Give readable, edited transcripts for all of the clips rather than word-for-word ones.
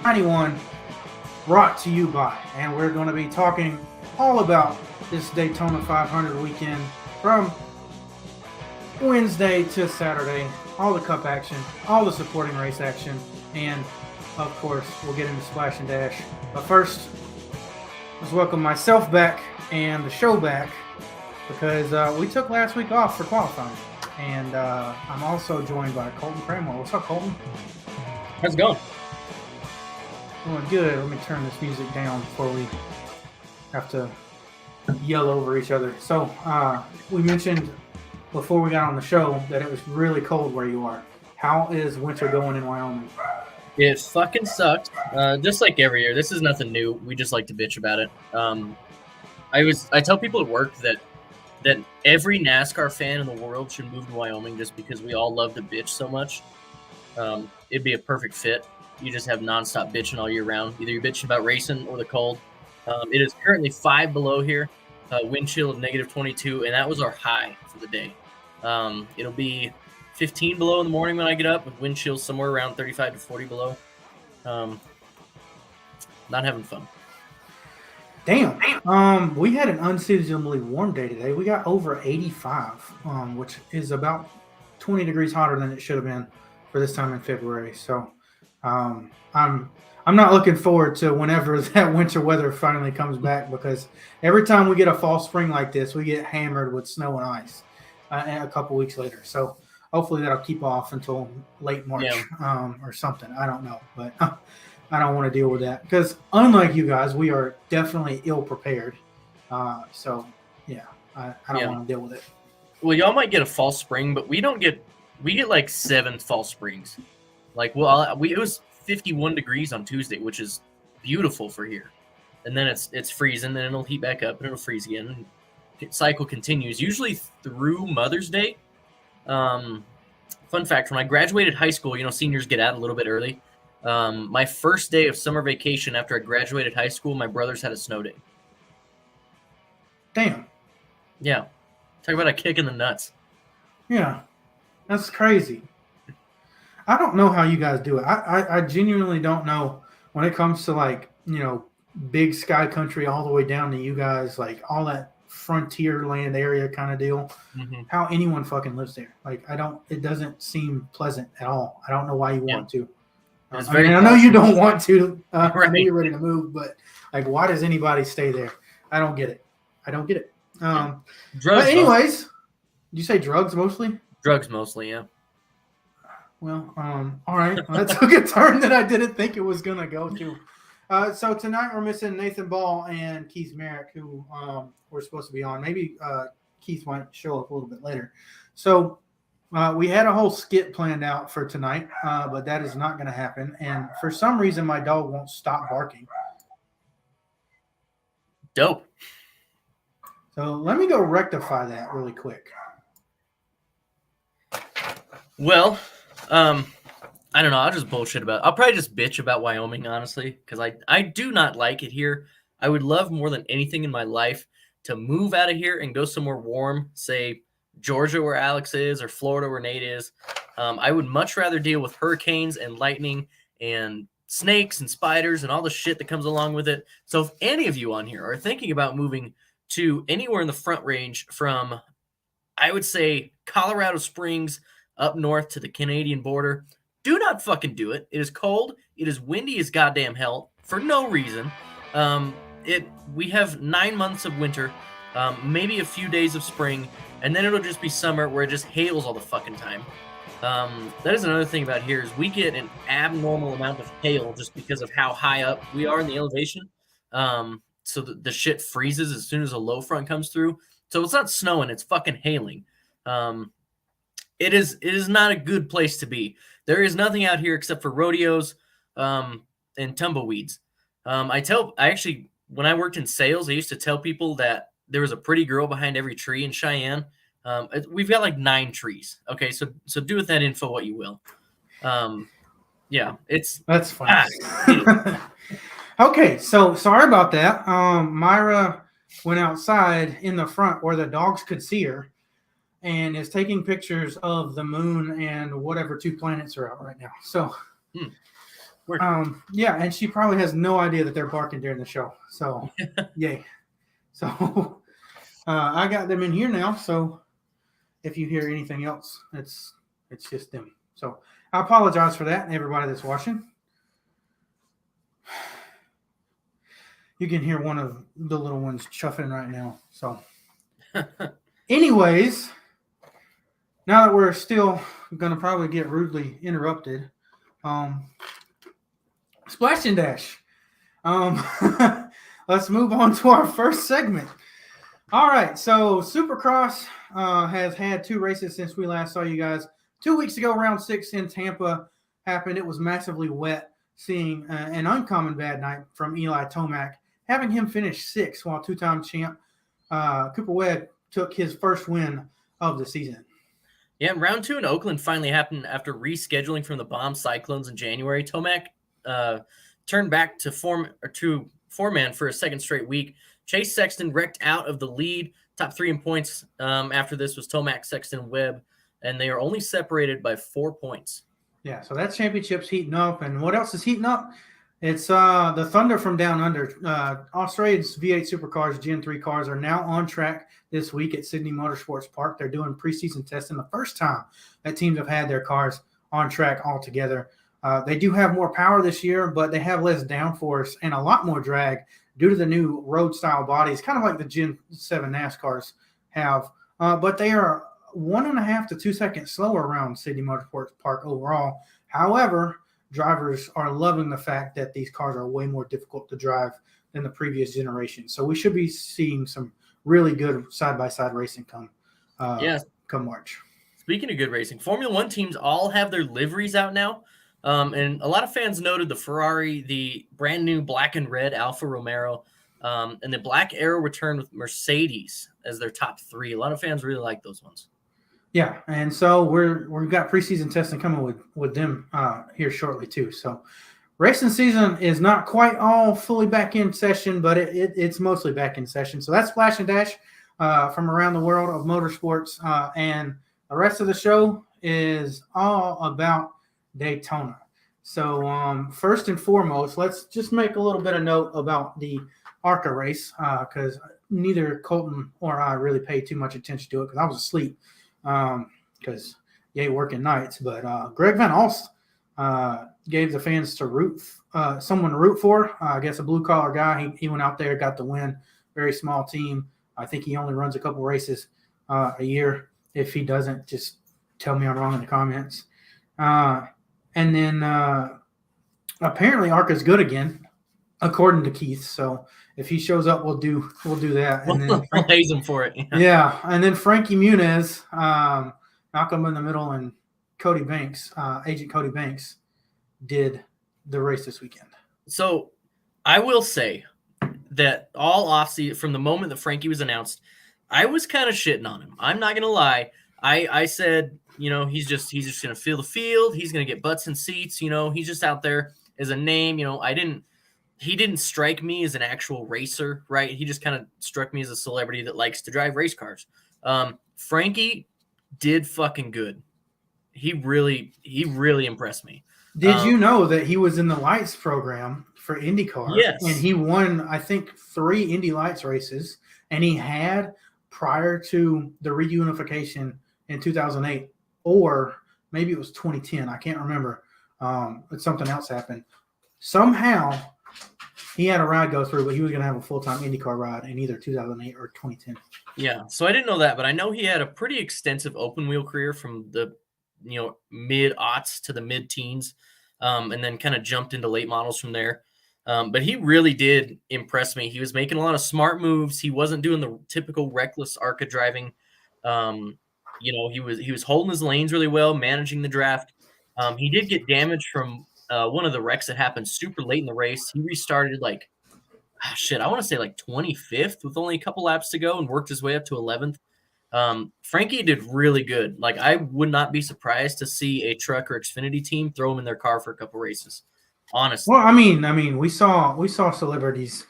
91, brought to you by, and we're going to be talking all about this Daytona 500 weekend from Wednesday to Saturday, all the cup action, all the supporting race action, and of course, we'll get into Splash and Dash. But first, let's welcome myself back and the show back because we took last week off for qualifying. And I'm also joined by Colton Cramwell. What's up, Colton? How's it going? Doing good. Let me turn this music down before we have to yell over each other. So we mentioned before we got on the show that it was really cold where you are. How is winter going in Wyoming? It fucking sucked. Just like every year. This is nothing new. We just like to bitch about it. I tell people at work that every NASCAR fan in the world should move to Wyoming just because we all love to bitch so much. It'd be a perfect fit. You just have nonstop bitching all year round. Either you're bitching about racing or the cold. It is currently 5 below here, wind chill of -22, and that was our high for the day. It'll be 15 below in the morning when I get up, with wind chills somewhere around 35 to 40 below. Not having fun. Damn. We had an unseasonably warm day today. We got over 85, which is about 20 degrees hotter than it should have been for this time in February. So I'm not looking forward to whenever that winter weather finally comes back, because every time we get a fall spring like this, we get hammered with snow and ice a couple weeks later. So hopefully that'll keep off until late March or something. I don't know, but I don't want to deal with that because, unlike you guys, we are definitely ill prepared. So yeah, I don't want to deal with it. Well, y'all might get a false spring, but we get like 7 false springs. Like, it was 51 degrees on Tuesday, which is beautiful for here. And then it's freezing, then it'll heat back up and it'll freeze again. The cycle continues usually through Mother's Day. Fun fact: when I graduated high school, seniors get out a little bit early. My first day of summer vacation after I graduated high school, my brothers had a snow day. Damn. Yeah. Talk about a kick in the nuts. Yeah. That's crazy. I don't know how you guys do it. I genuinely don't know when it comes to big sky country all the way down to you guys, like all that frontier land area kind of deal, how anyone fucking lives there. It doesn't seem pleasant at all. I don't know why you want to. I know you don't want to. Right. I know you're ready to move, but why does anybody stay there? I don't get it. Drugs. But anyways, did you say drugs mostly? Drugs mostly, yeah. Well, all right. Well, that took a turn that I didn't think it was gonna go to. So tonight we're missing Nathan Ball and Keith Merrick, who were supposed to be on. Maybe Keith might show up a little bit later. So we had a whole skit planned out for tonight, but that is not going to happen. And for some reason, my dog won't stop barking. Dope. So let me go rectify that really quick. Well, I don't know. I'll just bullshit about it. I'll probably just bitch about Wyoming, honestly, because I do not like it here. I would love more than anything in my life to move out of here and go somewhere warm, say Georgia where Alex is, or Florida where Nate is. I would much rather deal with hurricanes and lightning and snakes and spiders and all the shit that comes along with it. So if any of you on here are thinking about moving to anywhere in the Front Range from, I would say, Colorado Springs up north to the Canadian border, do not fucking do it. It is cold. It is windy as goddamn hell for no reason. We have 9 months of winter, maybe a few days of spring, and then it'll just be summer where it just hails all the fucking time. That is another thing about here is we get an abnormal amount of hail just because of how high up we are in the elevation. So the shit freezes as soon as a low front comes through. So it's not snowing, it's fucking hailing. It is not a good place to be. There is nothing out here except for rodeos and tumbleweeds. When I worked in sales, I used to tell people that there was a pretty girl behind every tree in Cheyenne. We've got like 9 trees. Okay, so do with that info what you will. Yeah, that's fine. Okay, so sorry about that. Myra went outside in the front where the dogs could see her and is taking pictures of the moon and whatever 2 planets are out right now. So Word. Yeah, and she probably has no idea that they're barking during the show. So, yay. So, I got them in here now. So, if you hear anything else, it's just them. So, I apologize for that, everybody that's watching. You can hear one of the little ones chuffing right now. So, anyways, now that we're still going to probably get rudely interrupted, Splash and Dash. Let's move on to our first segment. All right, so Supercross has had 2 races since we last saw you guys. 2 weeks ago, round 6 in Tampa happened. It was massively wet, seeing an uncommon bad night from Eli Tomac, having him finish 6th while 2-time champ Cooper Webb took his first win of the season. Yeah, round 2 in Oakland finally happened after rescheduling from the bomb cyclones in January. Tomac turned back to four-man for a second straight week. Chase Sexton wrecked out of the lead. Top 3 in points after this was Tomac, Sexton, Webb, and they are only separated by 4 points. Yeah, so that championship's heating up. And what else is heating up? It's the Thunder from Down Under. Australia's V8 Supercars Gen 3 cars are now on track this week at Sydney Motorsports Park. They're doing preseason testing, the first time that teams have had their cars on track altogether. They do have more power this year, but they have less downforce and a lot more drag due to the new road-style bodies, kind of like the Gen 7 NASCARs have. But they are 1.5 to 2 seconds slower around Sydney Motorsports Park overall. However, drivers are loving the fact that these cars are way more difficult to drive than the previous generation. So we should be seeing some really good side-by-side racing come March. Speaking of good racing, Formula One teams all have their liveries out now. And a lot of fans noted the Ferrari, the brand new black and red Alfa Romeo, and the Black Arrow returned with Mercedes as their top 3. A lot of fans really like those ones. Yeah, and so we've got preseason testing coming with them here shortly too. So racing season is not quite all fully back in session, but it's mostly back in session. So that's Splash and Dash from around the world of motorsports, and the rest of the show is all about Daytona. So first and foremost, let's just make a little bit of note about the ARCA race because neither Colton or I really paid too much attention to it because I was asleep because working nights. But Greg Van Alst gave the fans someone to root for. I guess a blue collar guy. He went out there, got the win. Very small team. I think he only runs a couple races a year. If he doesn't, just tell me I'm wrong in the comments. And then apparently ARCA's good again, according to Keith. So if he shows up, we'll do that. And then We'll haze him for it. Yeah. And then Frankie Muniz, Malcolm in the Middle, and Cody Banks, Agent Cody Banks, did the race this weekend. So I will say that all offseason, from the moment that Frankie was announced, I was kind of shitting on him. I'm not gonna lie. I said, he's just gonna feel the field. He's gonna get butts and seats. He's just out there as a name. He didn't strike me as an actual racer, right? He just kind of struck me as a celebrity that likes to drive race cars. Frankie did fucking good. He really impressed me. Did you know that he was in the lights program for IndyCar? Yes. And he won, I think, 3 Indy Lights races, and he had prior to the reunification in 2008, or maybe it was 2010. I can't remember. But something else happened. Somehow he had a ride go through, but he was going to have a full-time IndyCar ride in either 2008 or 2010. Yeah, so I didn't know that, but I know he had a pretty extensive open-wheel career from the mid-aughts to the mid-teens, and then kind of jumped into late models from there. But he really did impress me. He was making a lot of smart moves. He wasn't doing the typical reckless ARCA driving. He was holding his lanes really well, managing the draft. He did get damaged from one of the wrecks that happened super late in the race. He restarted I want to say 25th with only a couple laps to go and worked his way up to 11th. Frankie did really good. I would not be surprised to see a truck or Xfinity team throw him in their car for a couple races. Honestly. Well, I mean, we saw celebrities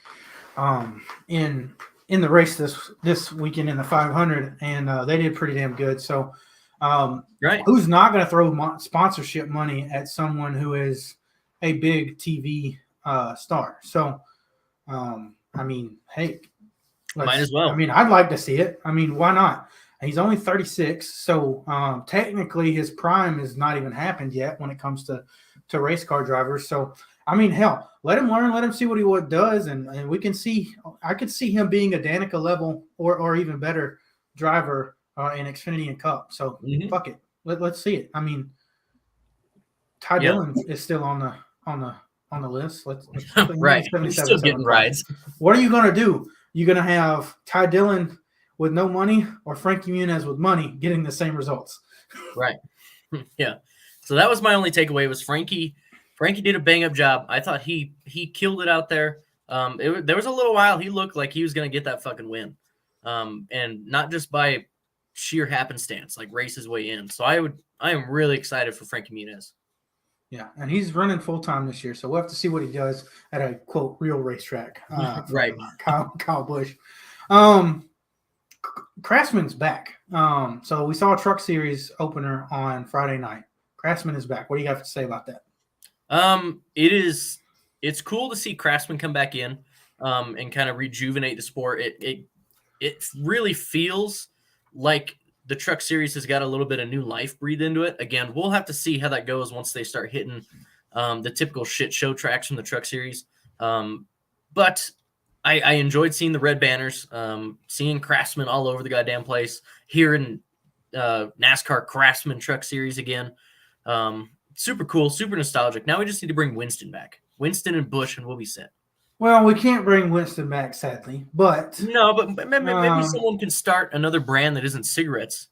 in the race this weekend in the 500, and they did pretty damn good. So, right, who's not going to throw sponsorship money at someone who is a big TV star. So, I mean, hey, Might as well. I mean, I'd like to see it. I mean, why not? He's only 36, so technically his prime has not even happened yet when it comes to race car drivers. So, I mean, hell, let him learn, let him see what does, and we can see. I could see him being a Danica level or even better driver in Xfinity and Cup. So fuck it, let's see it. I mean, Ty Dillon is still on the list. Let's right. He's still getting rides. What are you gonna do? You gonna have Ty Dillon with no money or Frankie Muniz with money getting the same results? Right. Yeah. So that was my only takeaway was Frankie. Frankie did a bang up job. I thought he killed it out there. There was a little while he looked like he was going to get that fucking win, and not just by sheer happenstance, like race his way in. So I am really excited for Frankie Muniz. Yeah, and he's running full time this year, so we'll have to see what he does at a quote real racetrack. Right, Kyle Busch. Craftsman's back. So we saw a Truck Series opener on Friday night. Craftsman is back. What do you have to say about that? It's cool to see Craftsman come back in and kind of rejuvenate the sport. It really feels like the Truck Series has got a little bit of new life breathed into it. Again, we'll have to see how that goes once they start hitting the typical shit show tracks from the Truck Series. But I enjoyed seeing the red banners, seeing Craftsman all over the goddamn place, hearing NASCAR Craftsman Truck Series again. Super cool, super nostalgic. Now we just need to bring Winston back. Winston and Busch, and we'll be set. Well, we can't bring Winston back, sadly. But maybe someone can start another brand that isn't cigarettes.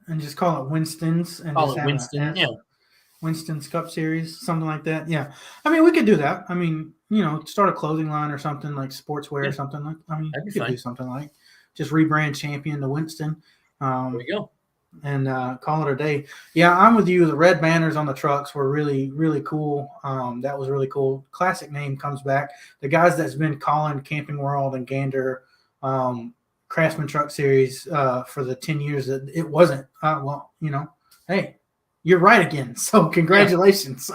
And just call it Winston's. And call it Winston, yeah. Winston's Cup Series, something like that. Yeah. I mean, we could do that. I mean, start a clothing line or something like sportswear or something like. I mean, we could do something like just rebrand Champion to Winston. There you go. And call it a day. Yeah, I'm with you. The red banners on the trucks were really, really cool. That was really cool. Classic name comes back. The guys that's been calling Camping World and Gander Craftsman Truck Series for the 10 years that it wasn't. Hey, you're right again. So congratulations.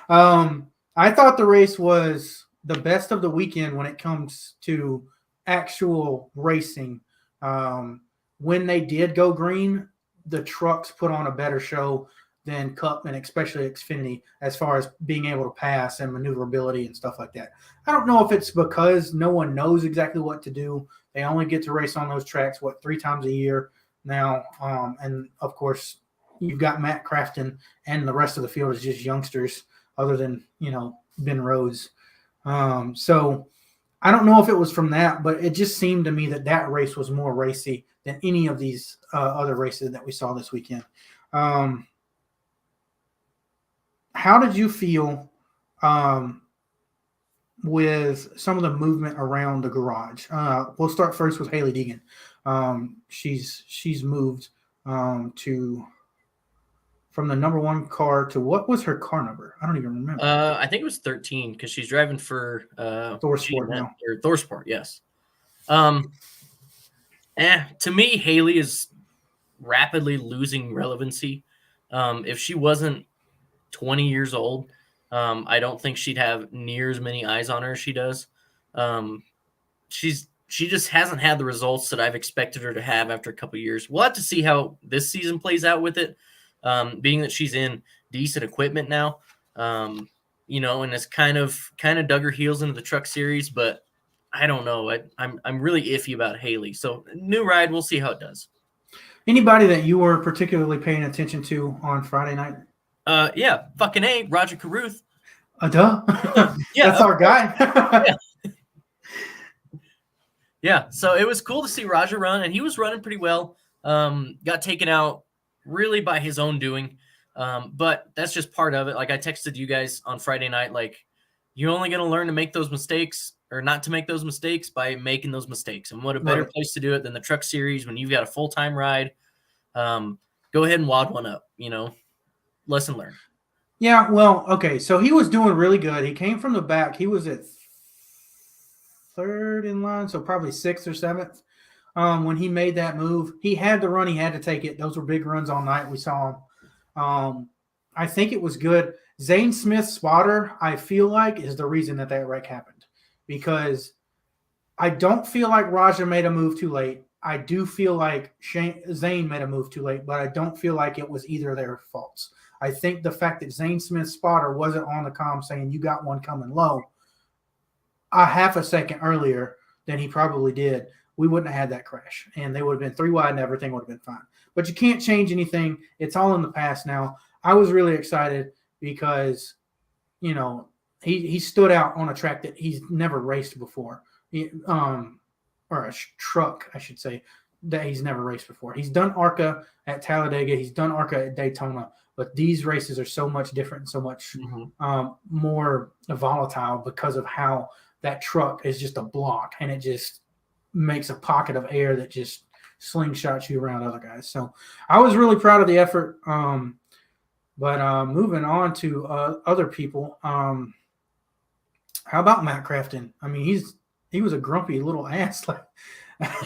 Yeah. I thought the race was the best of the weekend when it comes to actual racing. When they did go green, the trucks put on a better show than Cup and especially Xfinity as far as being able to pass and maneuverability and stuff like that. I don't know if it's because no one knows exactly what to do. They only get to race on those tracks, 3 times a year now. And, of course, you've got Matt Crafton and the rest of the field is just youngsters other than, Ben Rhodes. So I don't know if it was from that, but it just seemed to me that race was more racy than any of these other races that we saw this weekend. How did you feel with some of the movement around the garage? We'll start first with Haley Deegan. She's moved from the number 1 car to what was her car number? I don't even remember. I think it was 13 because she's driving for ThorSport now. Or ThorSport, yes. To me, Haley is rapidly losing relevancy. If she wasn't 20 years old, I don't think she'd have near as many eyes on her as she does. She just hasn't had the results that I've expected her to have after a couple of years. We'll have to see how this season plays out with it, being that she's in decent equipment now, and it's kind of dug her heels into the Truck Series, but I don't know. I'm really iffy about Haley. So new ride, we'll see how it does. Anybody that you were particularly paying attention to on Friday night? Yeah, fucking A, Roger Carruth. Duh. Yeah, that's our guy. Yeah. Yeah, so it was cool to see Roger run, and he was running pretty well. Got taken out really by his own doing, but that's just part of it. Like I texted you guys on Friday night, like you're only going to learn to make those mistakes or not to make those mistakes by making those mistakes. And what a better place to do it than the Truck Series when you've got a full-time ride. Go ahead and wad one up, lesson learned. Yeah, well, okay. So he was doing really good. He came from the back. He was at 3rd in line, so probably 6th or 7th. When he made that move, he had to run. He had to take it. Those were big runs all night. We saw him. I think it was good. Zane Smith's spotter, I feel like, is the reason that wreck happened, because I don't feel like Raja made a move too late. I do feel like Zane made a move too late, but I don't feel like it was either of their faults. I think the fact that Zane Smith's spotter wasn't on the comm saying you got one coming low a half a second earlier than he probably did, we wouldn't have had that crash. And they would have been 3 wide and everything would have been fine. But you can't change anything. It's all in the past now. I was really excited because, you know, he stood out on a track that he's never raced before. Or a truck, I should say, that he's never raced before. He's done ARCA at Talladega. He's done ARCA at Daytona. But these races are so much different and so much more volatile because of how that truck is just a block, and it just makes a pocket of air that just slingshots you around other guys. So I was really proud of the effort. But moving on to other people, how about Matt Crafton? I mean, he was a grumpy little ass like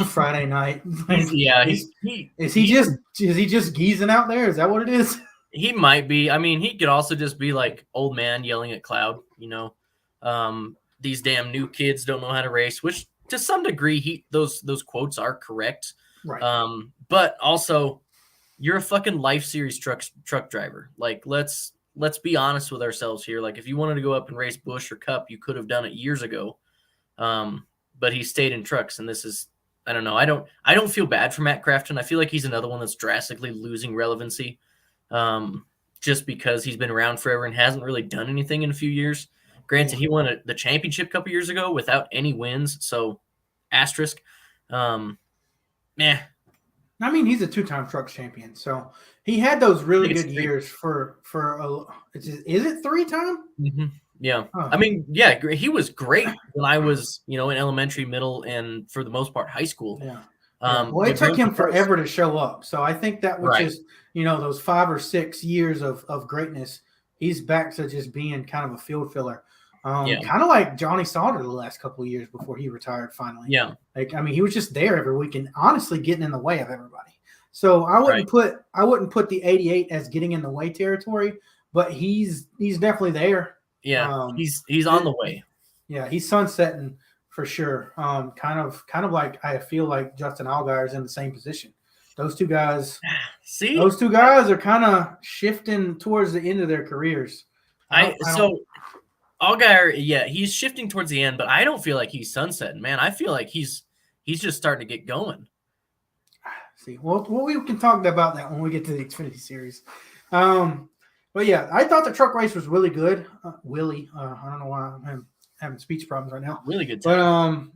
Friday night. Like, is he just geezing out there? Is that what it is? He might be. I mean, he could also just be like old man yelling at cloud, you know. These damn new kids don't know how to race, which to some degree those quotes are correct. Right. But also you're a fucking Life Series truck driver. Like, let's be honest with ourselves here. Like, if you wanted to go up and race Busch or Cup, you could have done it years ago. But he stayed in trucks, and this is, I don't know. I don't feel bad for Matt Crafton. I feel like he's another one that's drastically losing relevancy, just because he's been around forever and hasn't really done anything in a few years. Granted, he won the championship a couple years ago without any wins, so asterisk. I mean, he's a 2-time truck champion, so he had those really good years for is it 3-time? Mm-hmm. Yeah. Oh. I mean, yeah, he was great when I was, in elementary, middle, and for the most part, high school. Yeah. Well, it took him forever to show up. So I think that was just, those 5 or 6 years of greatness, he's back to just being kind of a field filler. Kind of like Johnny Sauter the last couple of years before he retired finally. Yeah. Like, I mean, he was just there every week and honestly getting in the way of everybody. So I wouldn't put the 88 as getting in the way territory, but he's definitely there. Yeah. He's on the way. Yeah, he's sunsetting for sure. Kind of like I feel like Justin Allgaier is in the same position. Those two guys are kind of shifting towards the end of their careers. Allgaier, he's shifting towards the end, but I don't feel like he's sunsetting, man. I feel like he's just starting to get going. See, well, we can talk about that when we get to the Xfinity Series. But yeah, I thought the truck race was really good. Willie, I don't know why I'm having speech problems right now. Really good time.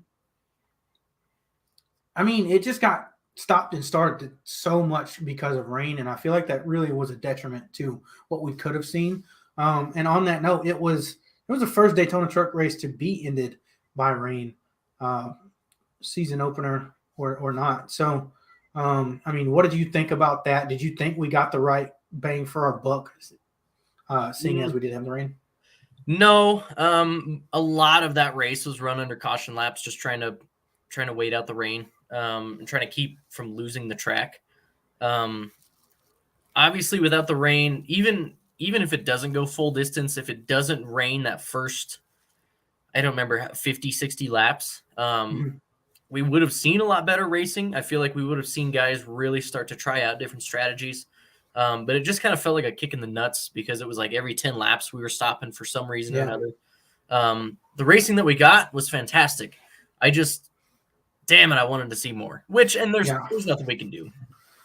But I mean, it just got stopped and started so much because of rain, and I feel like that really was a detriment to what we could have seen. And on that note, it was the first Daytona truck race to be ended by rain, season opener or not. So, I mean, what did you think about that? Did you think we got the right bang for our buck, seeing as we did have the rain? No, a lot of that race was run under caution laps, just trying to wait out the rain, and trying to keep from losing the track. Obviously, without the rain, even if it doesn't go full distance, if it doesn't rain that first, I don't remember, 50, 60 laps, we would have seen a lot better racing. I feel like we would have seen guys really start to try out different strategies. But it just kind of felt like a kick in the nuts because it was like every 10 laps we were stopping for some reason or another. The racing that we got was fantastic. Damn it, I wanted to see more. There's nothing we can do.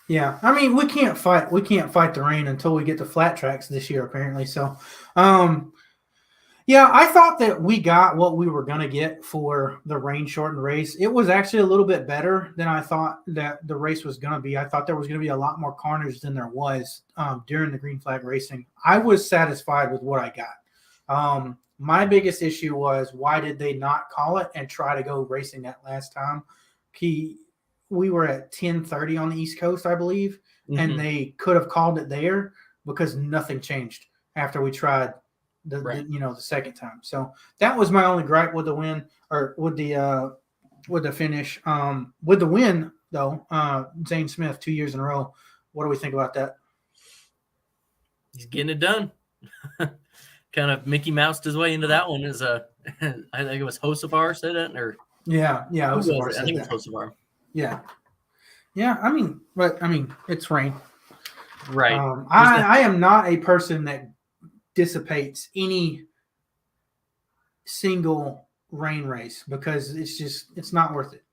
Yeah, I mean, we can't fight the rain until we get to flat tracks this year, apparently. So, I thought that we got what we were going to get for the rain-shortened race. It was actually a little bit better than I thought that the race was going to be. I thought there was going to be a lot more carnage than there was during the green flag racing. I was satisfied with what I got. My biggest issue was, why did they not call it and try to go racing that last time? We were at 10:30 on the East Coast, I believe, and they could have called it there because nothing changed after we tried the second time. So that was my only gripe with the win, or with the finish. With the win though, Zane Smith 2 years in a row. What do we think about that? He's getting it done. kind of Mickey Moused his way into that one. Is I think it was Hocevar said it, or Yeah, who was Hocevar it? I said think it that. was Hocevar. Yeah, it's rain. Right. I am not a person that dissipates any single rain race because it's not worth it.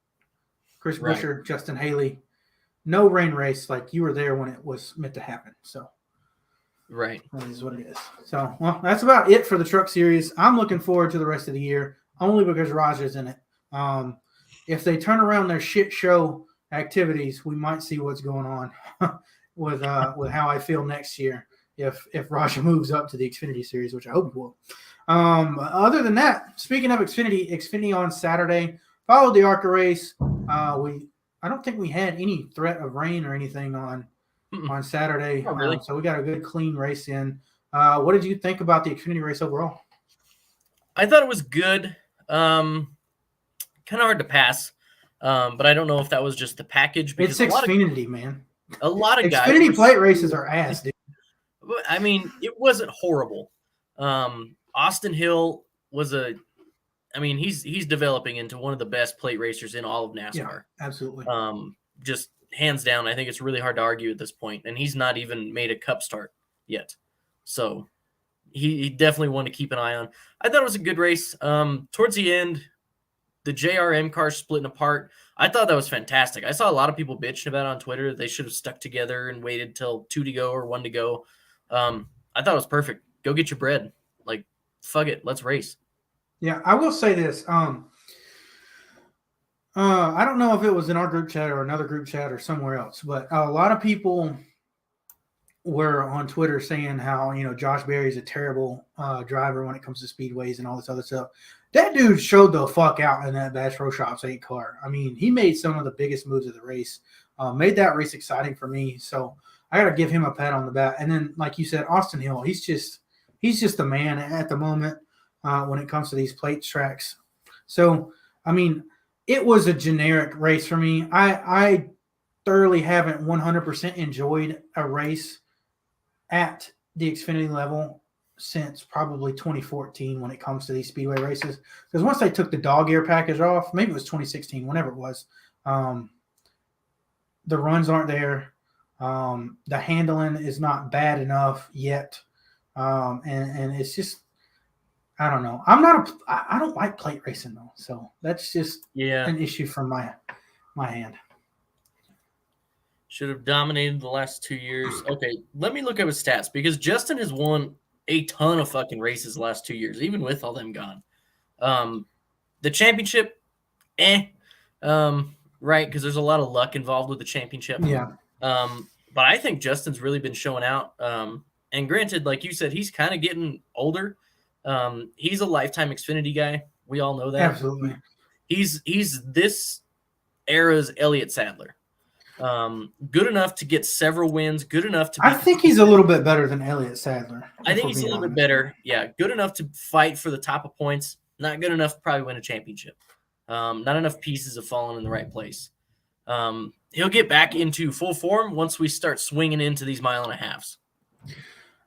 Chris Right. Buescher, Justin Haley, no rain race. Like you were there when it was meant to happen. So Right. that is what it is. So well, that's about it for the Truck Series. I'm looking forward to the rest of the year only because Raja's in it. If they turn around their shit show activities, we might see what's going on with how I feel next year if Raja moves up to the Xfinity Series, which I hope he will. Other than that, speaking of Xfinity on Saturday followed the ARCA race. I don't think we had any threat of rain or anything on Saturday, Oh, really? so we got a good clean race in. What did you think about the Xfinity race overall? I thought it was good. Kind of hard to pass, but I don't know if that was just the package because It's Xfinity, man. A lot of guys. Xfinity plate races are ass, dude. I mean, it wasn't horrible. Austin Hill was he's developing into one of the best plate racers in all of NASCAR. Yeah, absolutely. Just hands down, I think it's really hard to argue at this point, and he's not even made a cup start yet. So he definitely one to keep an eye on. I thought it was a good race. Towards the end, the JRM cars splitting apart. I thought that was fantastic. I saw a lot of people bitching about it on Twitter. They should have stuck together and waited till 2 to go or 1 to go. I thought it was perfect. Go get your bread. Like, fuck it. Let's race. Yeah, I will say this. I don't know if it was in our group chat or another group chat or somewhere else, but a lot of people were on Twitter saying how, Josh Berry's a terrible driver when it comes to speedways and all this other stuff. That dude showed the fuck out in that Bass Pro Shops 8 car. I mean, he made some of the biggest moves of the race, made that race exciting for me. So I got to give him a pat on the back. And then, like you said, Austin Hill, he's just the man at the moment when it comes to these plate tracks. So, I mean, it was a generic race for me. I thoroughly haven't 100% enjoyed a race at the Xfinity level since probably 2014 when it comes to these speedway races. Because once they took the dog ear package off, maybe it was 2016, whenever it was, the runs aren't there. The handling is not bad enough yet. And it's just, I don't know. I don't like plate racing though. So that's just an issue from my hand. Should have dominated the last 2 years. Okay, let me look up his stats because Justin has won a ton of fucking races the last 2 years, even with all them gone. The championship, right? Because there's a lot of luck involved with the championship. Yeah. But I think Justin's really been showing out. And granted, like you said, he's kind of getting older. He's a lifetime Xfinity guy. We all know that. Absolutely. He's this era's Elliott Sadler. Good enough to get several wins. Good enough to. I think he's a little bit better than Elliott Sadler. I think he's a little bit better. Yeah, good enough to fight for the top of points. Not good enough to probably win a championship. Not enough pieces have fallen in the right place. He'll get back into full form once we start swinging into these 1.5 miles.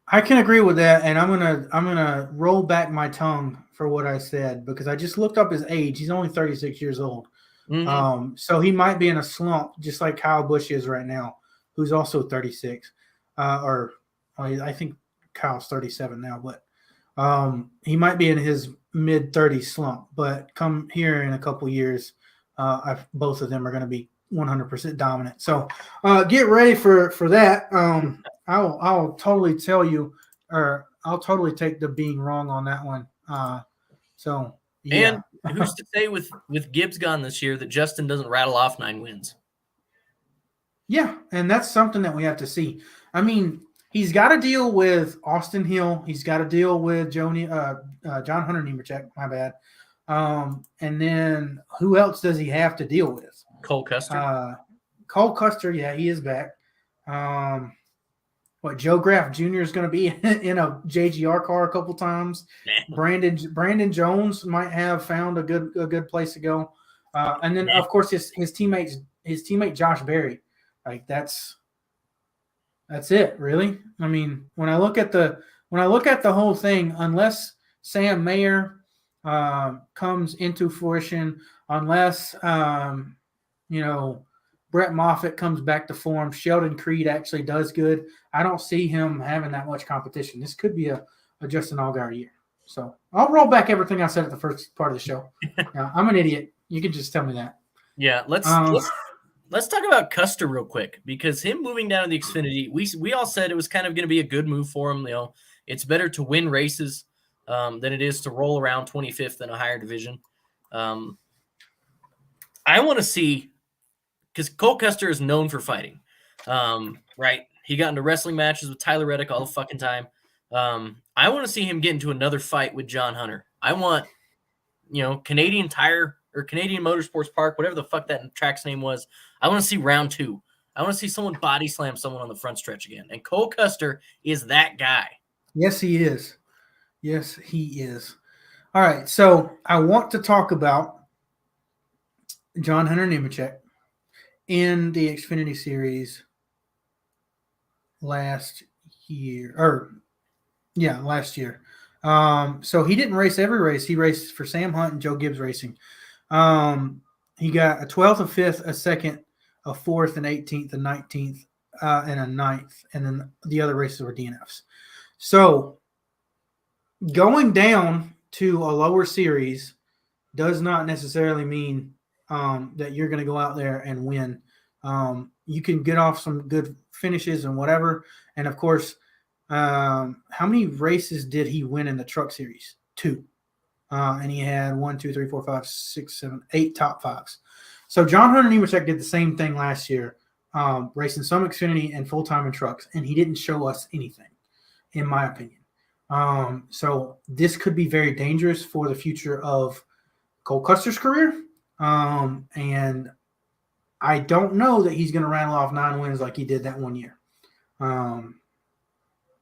I can agree with that, and I'm gonna roll back my tongue for what I said because I just looked up his age. He's only 36 years old. Mm-hmm. So he might be in a slump, just like Kyle Busch is right now, who's also 36. I think Kyle's 37 now, but he might be in his mid-30s slump. But come here in a couple years, both of them are going to be 100% dominant. So get ready for that. I'll totally tell you, or I'll totally take the being wrong on that one. Yeah. And who's to say with Gibbs gone this year that Justin doesn't rattle off 9 wins? Yeah, and that's something that we have to see. I mean, he's got to deal with Austin Hill. He's got to deal with John Hunter Nemechek, my bad. And then who else does he have to deal with? Cole Custer. Cole Custer, yeah, he is back. Joe Graff Jr. is going to be in a JGR car a couple times. Brandon Jones might have found a good place to go. And then of course his teammate Josh Berry. Like that's it, really. I mean, when I look at the when I look at the whole thing, unless Sam Mayer comes into fruition, unless Brett Moffitt comes back to form, Sheldon Creed actually does good, I don't see him having that much competition. This could be a Justin Allgaier year. So I'll roll back everything I said at the first part of the show. I'm an idiot. You can just tell me that. Yeah, let's talk about Custer real quick, because him moving down to the Xfinity, we all said it was kind of going to be a good move for him. It's better to win races than it is to roll around 25th in a higher division. I want to see, because Cole Custer is known for fighting, right? He got into wrestling matches with Tyler Reddick all the fucking time. I want to see him get into another fight with John Hunter. I want, Canadian Tire or Canadian Motorsports Park, whatever the fuck that track's name was. I want to see round 2. I want to see someone body slam someone on the front stretch again. And Cole Custer is that guy. Yes, he is. Yes, he is. All right, so I want to talk about John Hunter Nemechek in the Xfinity Series last year. So he didn't race every race. He raced for Sam Hunt and Joe Gibbs Racing. He got a 12th, a 5th, a 2nd, a 4th, an 18th, a 19th, and a 9th. And then the other races were DNFs. So going down to a lower series does not necessarily mean that you're going to go out there and win. You can get off some good finishes and whatever. And, of course, how many races did he win in the Truck Series? 2. And he had 8 top 5s. So John Hunter Nemechek did the same thing last year, racing some Xfinity and full-time in trucks, and he didn't show us anything, in my opinion. So this could be very dangerous for the future of Cole Custer's career. And I don't know that he's going to rattle off 9 wins like he did that one year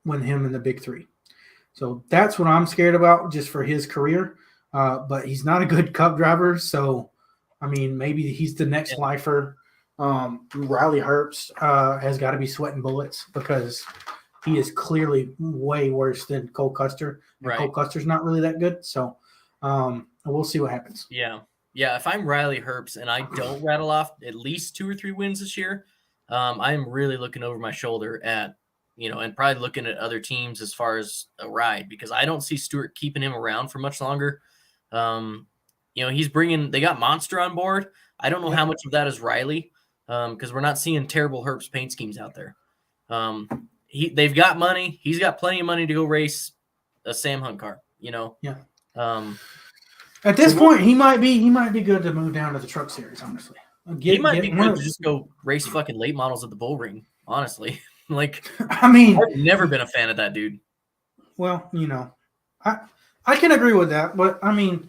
with him in the Big 3. So that's what I'm scared about just for his career. But he's not a good Cup driver. So, I mean, maybe he's the next lifer. Riley Herbst has got to be sweating bullets because he is clearly way worse than Cole Custer. Right. Cole Custer's not really that good. So we'll see what happens. Yeah. Yeah, if I'm Riley Herbst and I don't rattle off at least 2 or 3 wins this year, I'm really looking over my shoulder at, and probably looking at other teams as far as a ride, because I don't see Stewart keeping him around for much longer. They got Monster on board. I don't know how much of that is Riley, because we're not seeing terrible Herbst paint schemes out there. They've got money. He's got plenty of money to go race a Sam Hunt car, Yeah. At this point, he might be good to move down to the Truck Series, honestly. He might be good to just go race fucking late models at the bull ring, honestly. I mean, I've never been a fan of that dude. Well, I can agree with that, but I mean,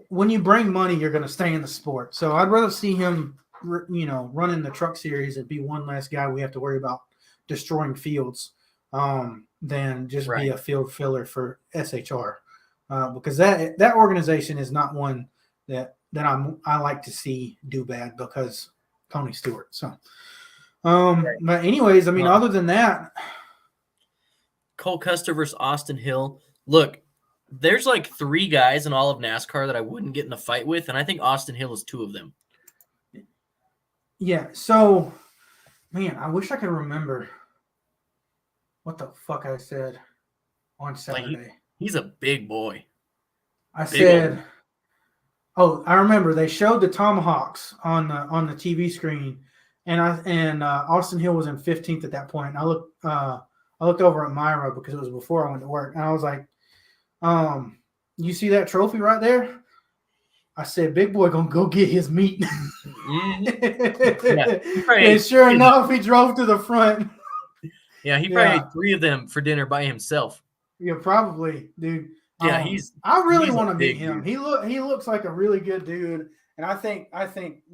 when you bring money, you're going to stay in the sport. So I'd rather see him, running the Truck Series and be one less guy we have to worry about destroying fields than just be a field filler for SHR. Because that organization is not one that I like to see do bad because Tony Stewart. So, but anyways, I mean, other than that, Cole Custer versus Austin Hill. Look, there's 3 guys in all of NASCAR that I wouldn't get in a fight with, and I think Austin Hill is 2 of them. Yeah. So, man, I wish I could remember what the fuck I said on Saturday. He's a big boy. I remember they showed the Tomahawks on the TV screen, and Austin Hill was in 15th at that point. And I looked over at Myra because it was before I went to work, and I was like, "You see that trophy right there?" I said, "Big boy gonna go get his meat." And sure enough, he drove to the front. Yeah, he probably had 3 of them for dinner by himself. Yeah, probably, dude. Yeah, I really want to meet him. Dude. He looks like a really good dude, and I think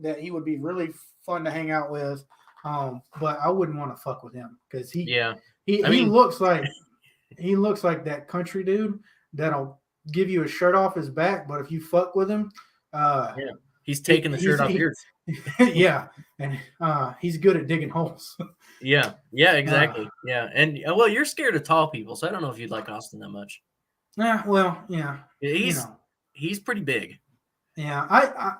that he would be really fun to hang out with. But I wouldn't want to fuck with him because he looks like that country dude that'll give you a shirt off his back. But if you fuck with him, He's taking the shirt off here. Yeah, and he's good at digging holes. Yeah, exactly. Yeah, and well, you're scared of tall people, so I don't know if you'd like Austin that much. Yeah, well, yeah, He's pretty big. Yeah,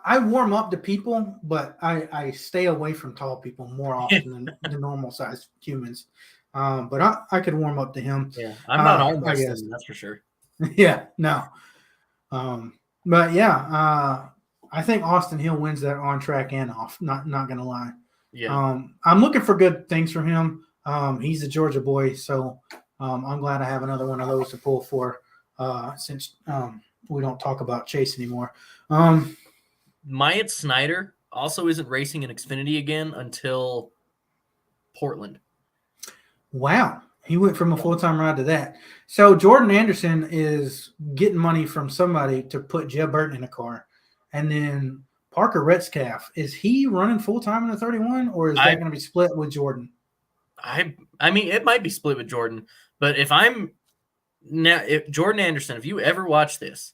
I warm up to people, but I stay away from tall people more often than the normal sized humans. But I could warm up to him. Yeah, I'm not arm I guess. wrestling, that's for sure. Yeah, no. But yeah, I think Austin Hill wins that on track and off. Not gonna lie. Yeah. I'm looking for good things from him. He's a Georgia boy, so I'm glad I have another one of those to pull for. Since we don't talk about Chase anymore. Myatt Snyder also isn't racing in Xfinity again until Portland. Wow. He went from a full-time ride to that. So Jordan Anderson is getting money from somebody to put Jeb Burton in a car. And then Parker Retzkaff, is he running full-time in the 31, or is that going to be split with Jordan? I mean, it might be split with Jordan, but if Jordan Anderson, if you ever watch this,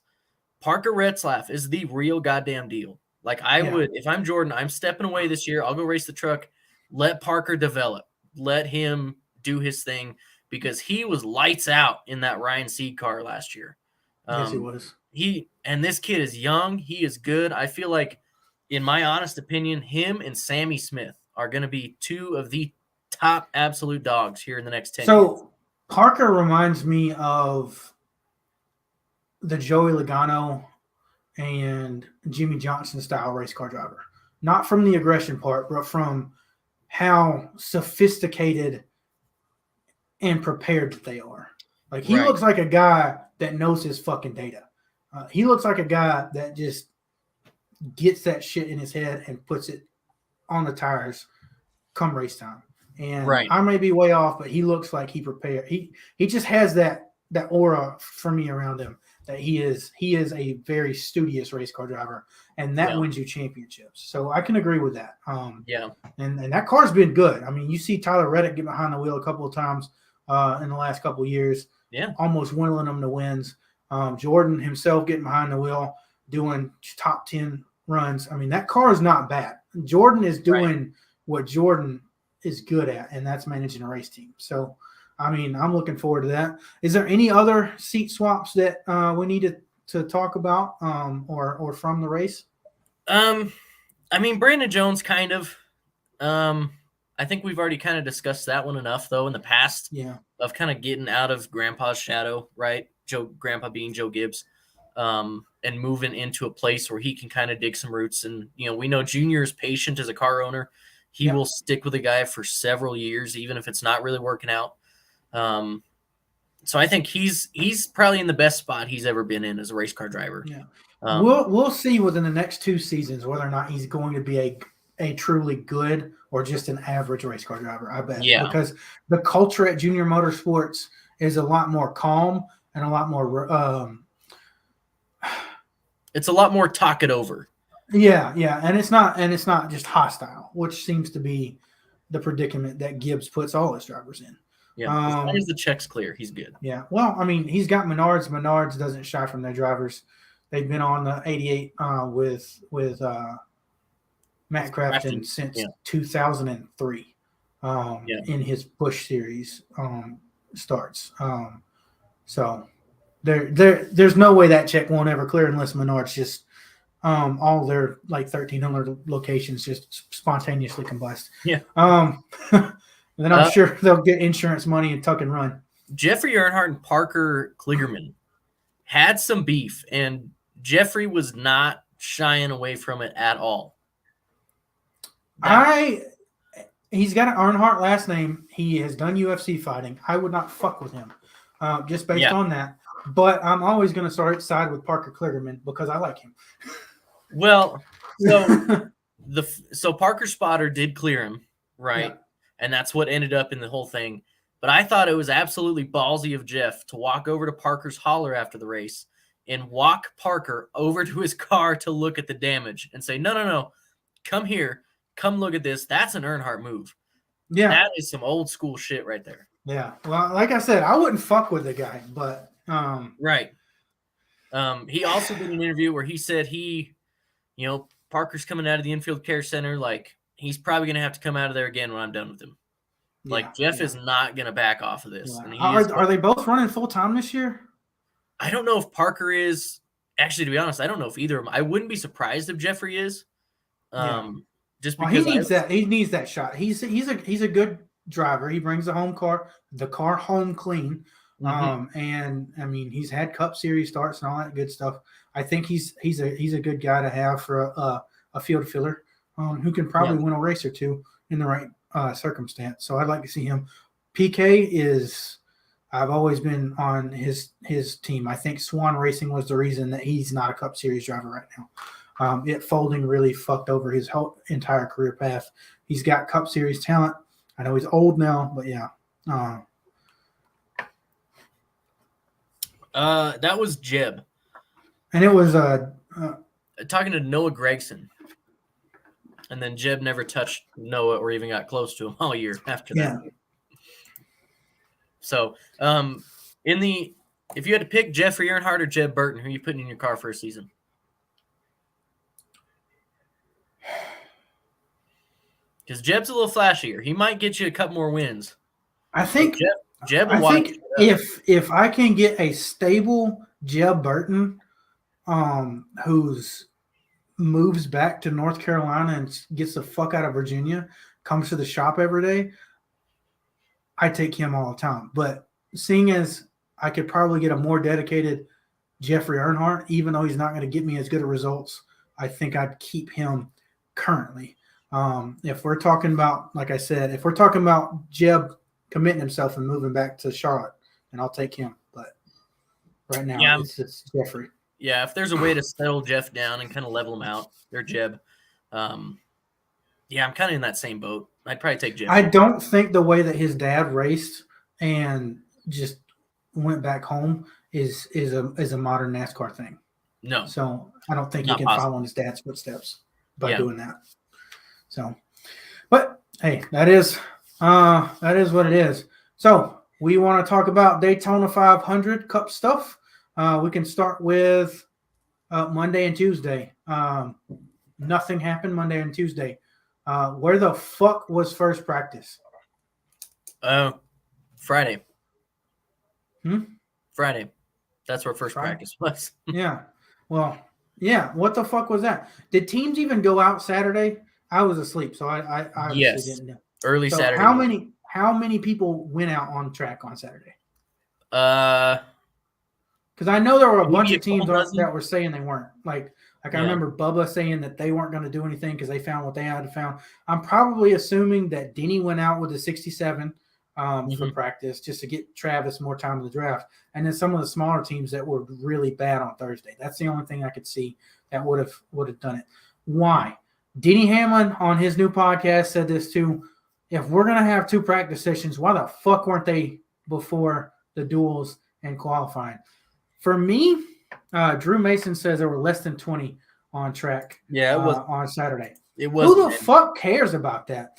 Parker Retzlaff is the real goddamn deal. Like would, if I'm Jordan, I'm stepping away this year. I'll go race the truck. Let Parker develop. Let him do his thing, because he was lights out in that Ryan Seed car last year. Yes, he was. And this kid is young. He is good. I feel like, in my honest opinion, him and Sammy Smith are going to be two of the top absolute dogs here in the next 10 years. So Parker reminds me of the Joey Logano and Jimmy Johnson style race car driver. Not from the aggression part, but from how sophisticated and prepared that they are. Like, he looks like a guy that knows his fucking data. He looks like a guy that just gets that shit in his head and puts it on the tires come race time. And I may be way off, but he looks like he prepared. He just has that aura for me around him, that he is a very studious race car driver, and that wins you championships. So I can agree with that. And that car's been good. I mean, you see Tyler Reddick get behind the wheel a couple of times in the last couple of years, almost whittling them to wins. Jordan himself getting behind the wheel, doing top 10 runs. I mean, that car is not bad. Jordan is doing what Jordan is good at, and that's managing a race team. So, I mean, I'm looking forward to that. Is there any other seat swaps that we need to talk about or from the race? I mean, Brandon Jones, kind of. I think we've already kind of discussed that one enough, though, in the past. Yeah. Of kind of getting out of Grandpa's shadow, right? Grandpa being Joe Gibbs, and moving into a place where he can kind of dig some roots. And, we know Junior is patient as a car owner. He will stick with a guy for several years, even if it's not really working out. So I think he's probably in the best spot he's ever been in as a race car driver. Yeah. We'll see within the next 2 seasons whether or not he's going to be a truly good or just an average race car driver, I bet. Yeah. Because the culture at Junior Motorsports is a lot more calm and a lot more it's a lot more talk it over. Yeah, and it's not just hostile, which seems to be the predicament that Gibbs puts all his drivers in. Yeah, as long as the check's clear, he's good. Yeah, well, I mean, he's got Menards. Menards doesn't shy from their drivers. They've been on the 88 with Matt Crafton since 2003 in his Busch Series starts. So there's no way that check won't ever clear unless Menards just all their like 1,300 locations just spontaneously combust. Yeah. And then I'm sure they'll get insurance money and tuck and run. Jeffrey Earnhardt and Parker Kligerman had some beef, and Jeffrey was not shying away from it at all. He's got an Earnhardt last name. He has done UFC fighting. I would not fuck with him just based on that. But I'm always going to side with Parker Kligerman because I like him. Well, so Parker Spotter did clear him, right? Yeah. And that's what ended up in the whole thing. But I thought it was absolutely ballsy of Jeff to walk over to Parker's hauler after the race and walk Parker over to his car to look at the damage and say, no, come here. Come look at this. That's an Earnhardt move. Yeah. That is some old school shit right there. Yeah. Well, like I said, I wouldn't fuck with the guy, but right. He also did an interview where he said he Parker's coming out of the infield care center. Like, he's probably going to have to come out of there again when I'm done with him. Like, Jeff is not going to back off of this. Yeah. And Are they both running full time this year? I don't know if Parker is. Actually, to be honest, I don't know if either of them. I wouldn't be surprised if Jeffrey is. Just because he needs that shot. He's a good driver. He brings the car home clean. And I mean, he's had Cup Series starts and all that good stuff. I think he's a good guy to have for a field filler who can probably win a race or two in the right circumstance. So I'd like to see him. PK is. I've always been on his team. I think Swan Racing was the reason that he's not a Cup Series driver right now. It folding really fucked over his whole entire career path. He's got Cup Series talent. I know he's old now, but yeah. That was Jeb. And it was talking to Noah Gregson. And then Jeb never touched Noah or even got close to him all year after that. So, if you had to pick Jeffrey Earnhardt or Jeb Burton, who are you putting in your car for a season? Because Jeb's a little flashier. He might get you a couple more wins. I think Jeb will I think if I can get a stable Jeb Burton, who's moves back to North Carolina and gets the fuck out of Virginia, comes to the shop every day, I take him all the time. But seeing as I could probably get a more dedicated Jeffrey Earnhardt, even though he's not going to get me as good of results, I think I'd keep him currently. If we're talking about, like I said, if we're talking about Jeb committing himself and moving back to Charlotte, then I'll take him. But right now, it's Jeffrey. Yeah, if there's a way to settle Jeff down and kind of level him out, they're Jeb. I'm kind of in that same boat. I'd probably take Jeb. I don't think the way that his dad raced and just went back home is a modern NASCAR thing. No. So I don't think he can follow in his dad's footsteps by doing that. So, but hey, that is what it is. So we want to talk about Daytona 500 Cup stuff. We can start with Monday and Tuesday. Nothing happened Monday and Tuesday. Where the fuck was first practice? Friday. Friday. That's where first practice was. Yeah. Well, yeah. What the fuck was that? Did teams even go out Saturday? I was asleep, so I obviously didn't know. Early Saturday. How many people went out on track on Saturday? Because I know there were a bunch of teams that were saying they weren't. Like I remember Bubba saying that they weren't going to do anything because they found what they had to found. I'm probably assuming that Denny went out with a 67 for practice just to get Travis more time in the draft. And then some of the smaller teams that were really bad on Thursday. That's the only thing I could see that would have done it. Why? Denny Hamlin on his new podcast said this too. If we're going to have 2 practice sessions, why the fuck weren't they before the duels and qualifying? For me, Drew Mason says there were less than 20 on track on Saturday. It was. Who the fuck cares about that?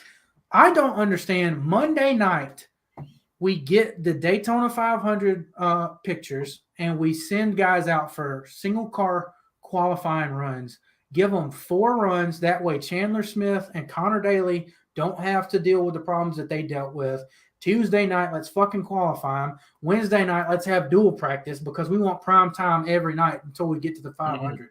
I don't understand. Monday night, we get the Daytona 500 pictures, and we send guys out for single car qualifying runs. Give them 4 runs. That way Chandler Smith and Connor Daly don't have to deal with the problems that they dealt with. Tuesday night, let's fucking qualify them. Wednesday night, let's have dual practice because we want prime time every night until we get to the 500.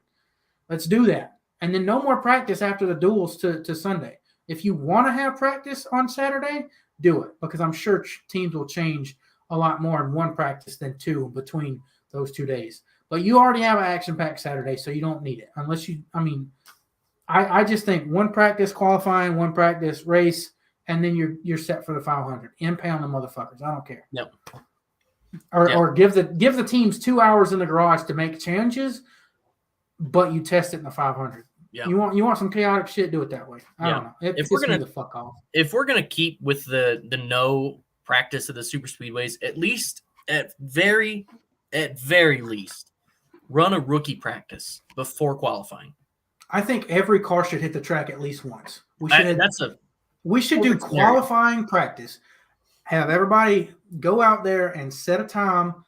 Let's do that. And then no more practice after the duels to Sunday. If you want to have practice on Saturday, do it because I'm sure teams will change a lot more in 1 practice than 2 between those 2 days. But you already have an action-packed Saturday, so you don't need it. I just think 1 practice qualifying, 1 practice race, and then you're set for the 500. Impound the motherfuckers. I don't care. No. Or give the teams 2 hours in the garage to make changes, but you test it in the 500. Yeah. You want some chaotic shit, do it that way. I don't know. If we're gonna the fuck off. If we're gonna keep with the no practice of the super speedways, at least at very least, run a rookie practice before qualifying. I think every car should hit the track at least once. We should do scenario. Qualifying practice. Have everybody go out there and set a time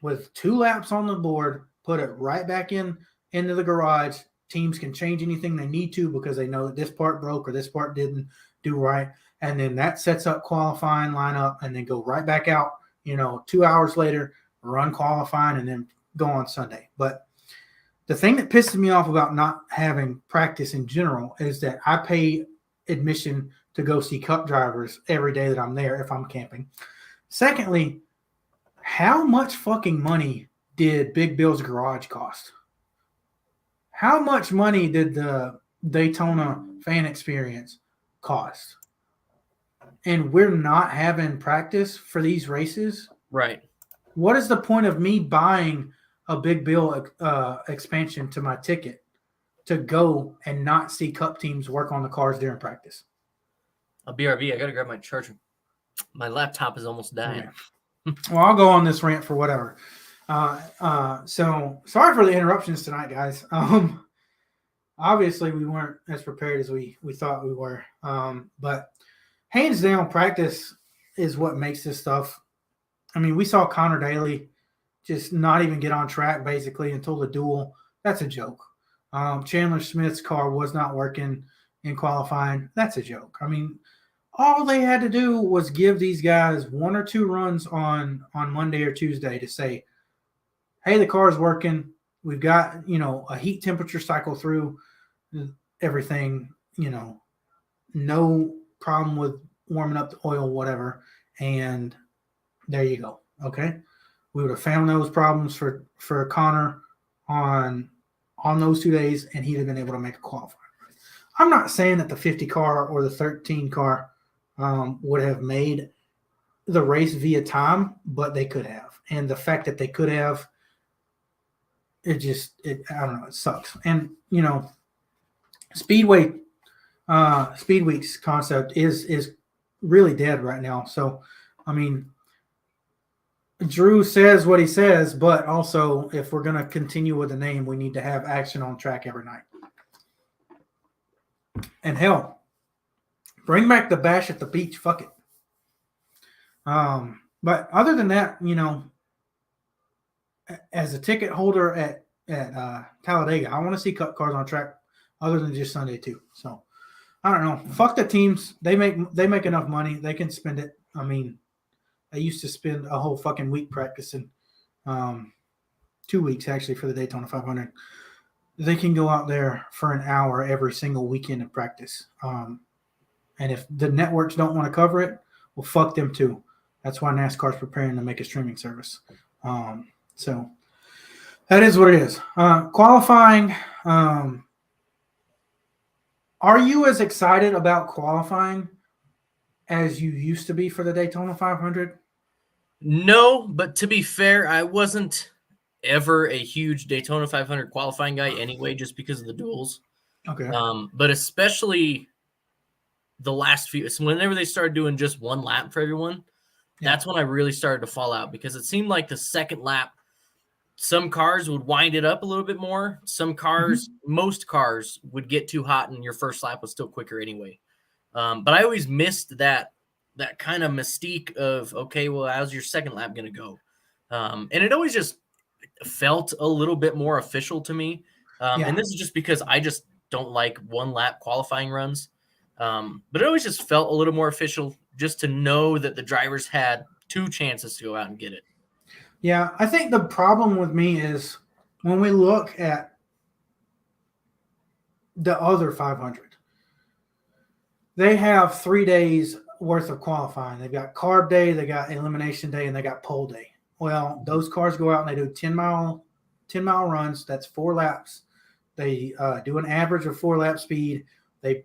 with 2 laps on the board, put it right back into the garage, teams can change anything they need to because they know that this part broke or this part didn't do right. And then that sets up qualifying lineup and then go right back out, 2 hours later, run qualifying and then go on Sunday. But the thing that pisses me off about not having practice in general is that I pay admission to go see cup drivers every day that I'm there if I'm camping. Secondly, how much fucking money did Big Bill's garage cost? How much money did the Daytona fan experience cost? And we're not having practice for these races. Right. What is the point of me buying a Big Bill expansion to my ticket to go and not see cup teams work on the cars during practice? A BRB, I got to grab my charger. My laptop is almost dying. Okay. Well, I'll go on this rant for whatever. So sorry for the interruptions tonight, guys. Obviously we weren't as prepared as we thought we were. But hands down, practice is what makes this stuff. I mean, we saw Connor Daly just not even get on track basically until the duel. That's a joke. Chandler Smith's car was not working in qualifying. That's a joke. I mean, all they had to do was give these guys 1 or 2 runs on Monday or Tuesday to say, hey, the car's working. We've got, a heat temperature cycle through everything, no problem with warming up the oil, whatever. And there you go. Okay. We would have found those problems for Connor on those 2 days, and he'd have been able to make a qualifying. I'm not saying that the 50 car or the 13 car would have made the race via time, but they could have. And the fact that they could have, I don't know, it sucks. And, Speedweeks concept is really dead right now. So, I mean, Drew says what he says, but also if we're going to continue with the name, we need to have action on track every night. And hell, bring back the bash at the beach. Fuck it. But other than that, as a ticket holder at Talladega, I want to see cup cars on track other than just Sunday too. So I don't know. Fuck the teams. They make enough money. They can spend it. I mean, I used to spend a whole fucking week practicing, 2 weeks actually for the Daytona 500. They can go out there for an hour every single weekend of practice. And if the networks don't want to cover it, well, fuck them too. That's why NASCAR's preparing to make a streaming service. So that is what it is. Qualifying. Are you as excited about qualifying as you used to be for the Daytona 500? No, but to be fair, I wasn't ever a huge Daytona 500 qualifying guy anyway, just because of the duels. Okay. But especially the last few, so whenever they started doing just one lap for everyone, that's when I really started to fall out, because it seemed like the second lap, some cars would wind it up a little bit more. Some cars, most cars would get too hot and your first lap was still quicker anyway. But I always missed that kind of mystique of, okay, well, how's your second lap going to go? And it always just felt a little bit more official to me. And this is just because I just don't like one lap qualifying runs. But it always just felt a little more official just to know that the drivers had 2 chances to go out and get it. Yeah, I think the problem with me is when we look at the other 500, they have 3 days worth of qualifying. They've got carb day, they got elimination day, and they got pole day. Well, those cars go out and they do 10-mile runs. That's 4 laps. They do an average of 4 lap speed. They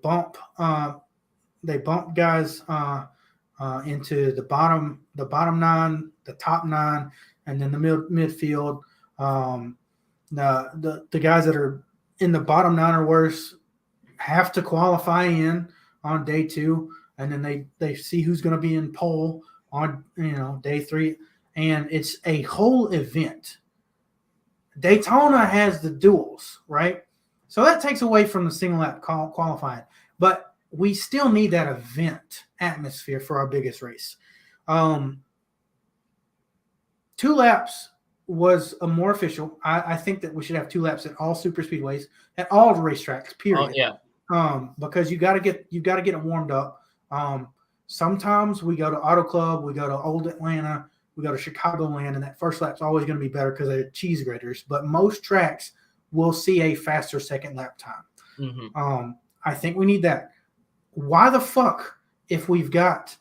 bump guys into the bottom 9, the top 9, and then the midfield. The guys that are in the bottom 9 or worse have to qualify in on day 2, and then they see who's going to be in pole on day 3, and it's a whole event. Daytona has the duels, right? So that takes away from the single lap qualifying, but we still need that event atmosphere for our biggest race. 2 laps was a more official. I think that we should have 2 laps at all super speedways, at all the racetracks, Oh period. yeah. Because you got to get it warmed up. Sometimes we go to Auto Club, we go to Old Atlanta, we go to Chicagoland, and that first lap's always going to be better because they're cheese graters. But most tracks will see a faster second lap time. Mm-hmm. I think we need that. Why the fuck, if we've got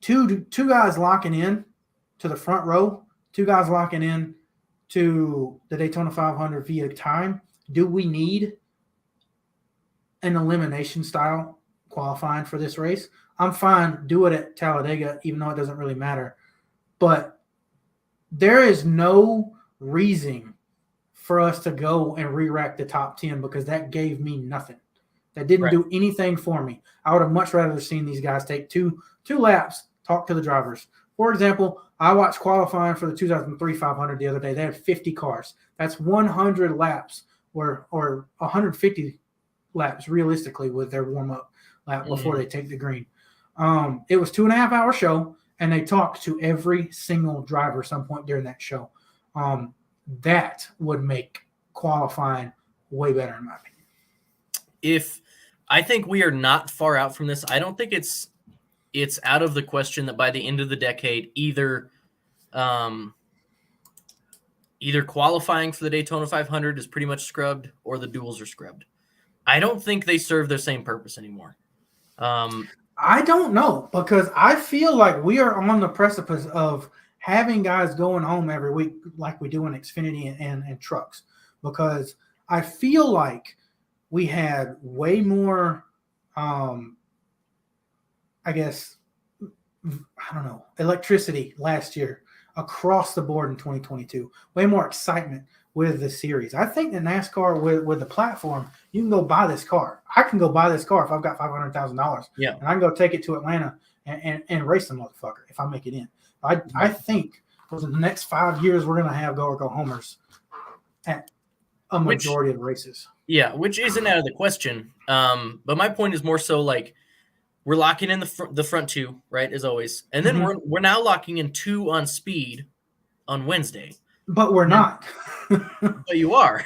two guys locking in to the front row, 2 guys locking in to the Daytona 500 via time, do we need an elimination style qualifying for this race? I'm fine. Do it at Talladega, even though it doesn't really matter. But there is no reason for us to go and re-rack the top 10 because that gave me nothing. That didn't do anything for me. I would have much rather seen these guys take two laps, talk to the drivers. For example, I watched qualifying for the 2003 500 the other day. They had 50 cars. That's 100 laps or 150 laps realistically with their warm-up lap before they take the green. It was 2.5-hour show, and they talked to every single driver some point during that show. That would make qualifying way better in my opinion. I think we are not far out from this. I don't think it's out of the question that by the end of the decade, either qualifying for the Daytona 500 is pretty much scrubbed or the duels are scrubbed. I don't think they serve their same purpose anymore. I don't know because I feel like we are on the precipice of having guys going home every week like we do in Xfinity and trucks because I feel like we had way more, I guess, I don't know, electricity last year across the board in 2022. Way more excitement with the series. I think the NASCAR with the platform, you can go buy this car. I can go buy this car if I've got $500,000. Yeah. And I can go take it to Atlanta and race the motherfucker if I make it in. I think for the next 5 years we're going to have go or go homers at a majority of races. Yeah, which isn't out of the question. But my point is more so like we're locking in the front 2, right, as always. And then we're now locking in 2 on speed on Wednesday. But we're not. But you are.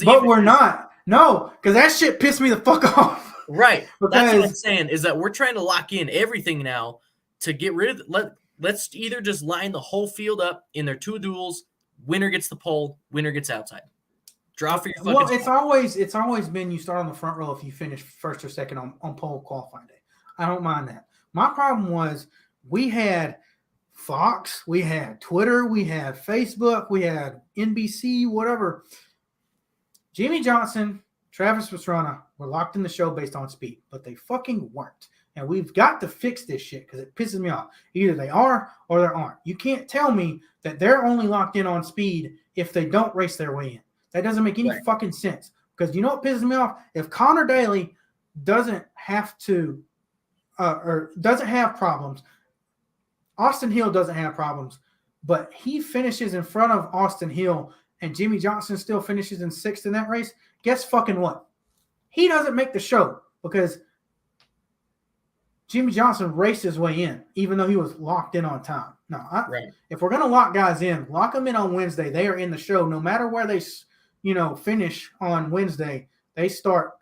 But we're not. No, because that shit pissed me the fuck off. Right. That's what I'm saying, is that we're trying to lock in everything now to get rid of let's either just line the whole field up in their 2 duels, winner gets the pole, winner gets outside. Draw for your fucking Well, it's always been you start on the front row if you finish first or second on pole qualifying day. I don't mind that. My problem was we had Fox, we had Twitter, we had Facebook, we had NBC, whatever. Jimmy Johnson, Travis Pastrana were locked in the show based on speed, but they fucking weren't. And we've got to fix this shit because it pisses me off. Either they are or they aren't. You can't tell me that they're only locked in on speed if they don't race their way in. That doesn't make any fucking sense. Because you know what pisses me off? If Connor Daly doesn't have to or doesn't have problems, Austin Hill doesn't have problems, but he finishes in front of Austin Hill and Jimmy Johnson still finishes in 6th in that race, guess fucking what? He doesn't make the show because Jimmy Johnson raced his way in, even though he was locked in on time. No, if we're going to lock guys in, lock them in on Wednesday. They are in the show. No matter where they finish on Wednesday, they start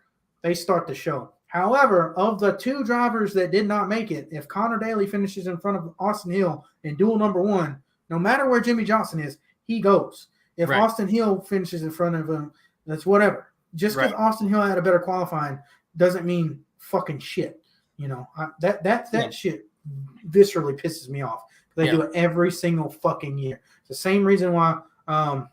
the show. However, of the 2 drivers that did not make it, if Connor Daly finishes in front of Austin Hill in duel number 1, no matter where Jimmy Johnson is, he goes. If Austin Hill finishes in front of him, that's whatever. Just because Austin Hill had a better qualifying doesn't mean fucking shit. That shit viscerally pisses me off. They do it every single fucking year. It's the same reason why I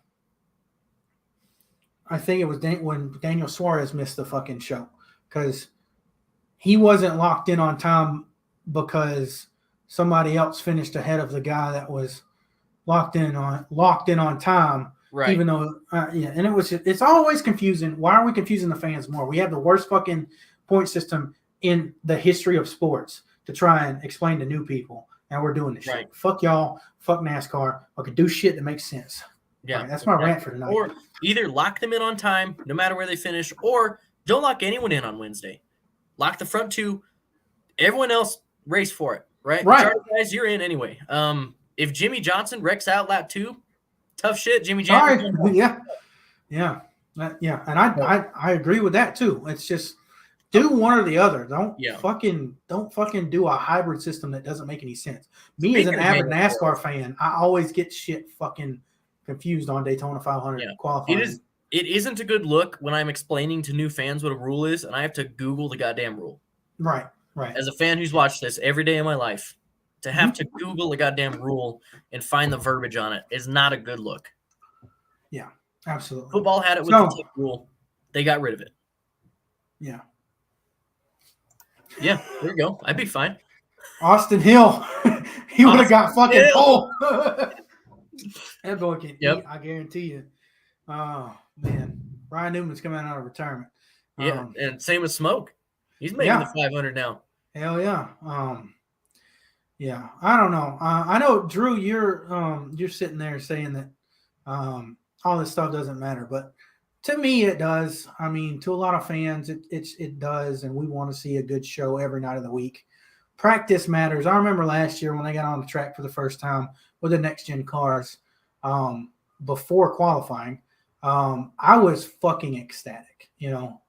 think it was when Daniel Suarez missed the fucking show because he wasn't locked in on time because somebody else finished ahead of the guy that was locked in on time. Right. Even though, and it's always confusing. Why are we confusing the fans more? We have the worst fucking point system in the history of sports to try and explain to new people. And we're doing this shit. Fuck y'all. Fuck NASCAR. I could do shit that makes sense. Yeah. Right, that's my rant for tonight. Or either lock them in on time, no matter where they finish, or don't lock anyone in on Wednesday. Lock the front 2. Everyone else race for it. Right. Guys, you're in anyway. If Jimmy Johnson wrecks out lap 2, Tough shit, Jimmy Jam. Sorry. Yeah. Yeah. And I agree with that too. It's just do one or the other. Don't Yeah. fucking do a hybrid system that doesn't make any sense. Me as Speaking an of avid Daniel NASCAR fan, I always get shit fucking confused on Daytona 500 qualifying. It isn't a good look when I'm explaining to new fans what a rule is, and I have to Google the goddamn rule. Right. As a fan who's watched this every day of my life, to have to Google the goddamn rule and find the verbiage on it is not a good look. Yeah, absolutely. Football had it with the tip rule. They got rid of it. Yeah. Yeah, there you go. I'd be fine. Austin Hill. He would have got fucking pole. That boy can eat, I guarantee you. Oh, man. Ryan Newman's coming out of retirement. Yeah, and same with Smoke. He's making the 500 now. Hell yeah. Yeah, I don't know. I know, Drew, you're sitting there saying that all this stuff doesn't matter, but to me it does. I mean, to a lot of fans, it does, and we want to see a good show every night of the week. Practice matters. I remember last year when they got on the track for the first time with the next gen cars before qualifying. I was fucking ecstatic. You know,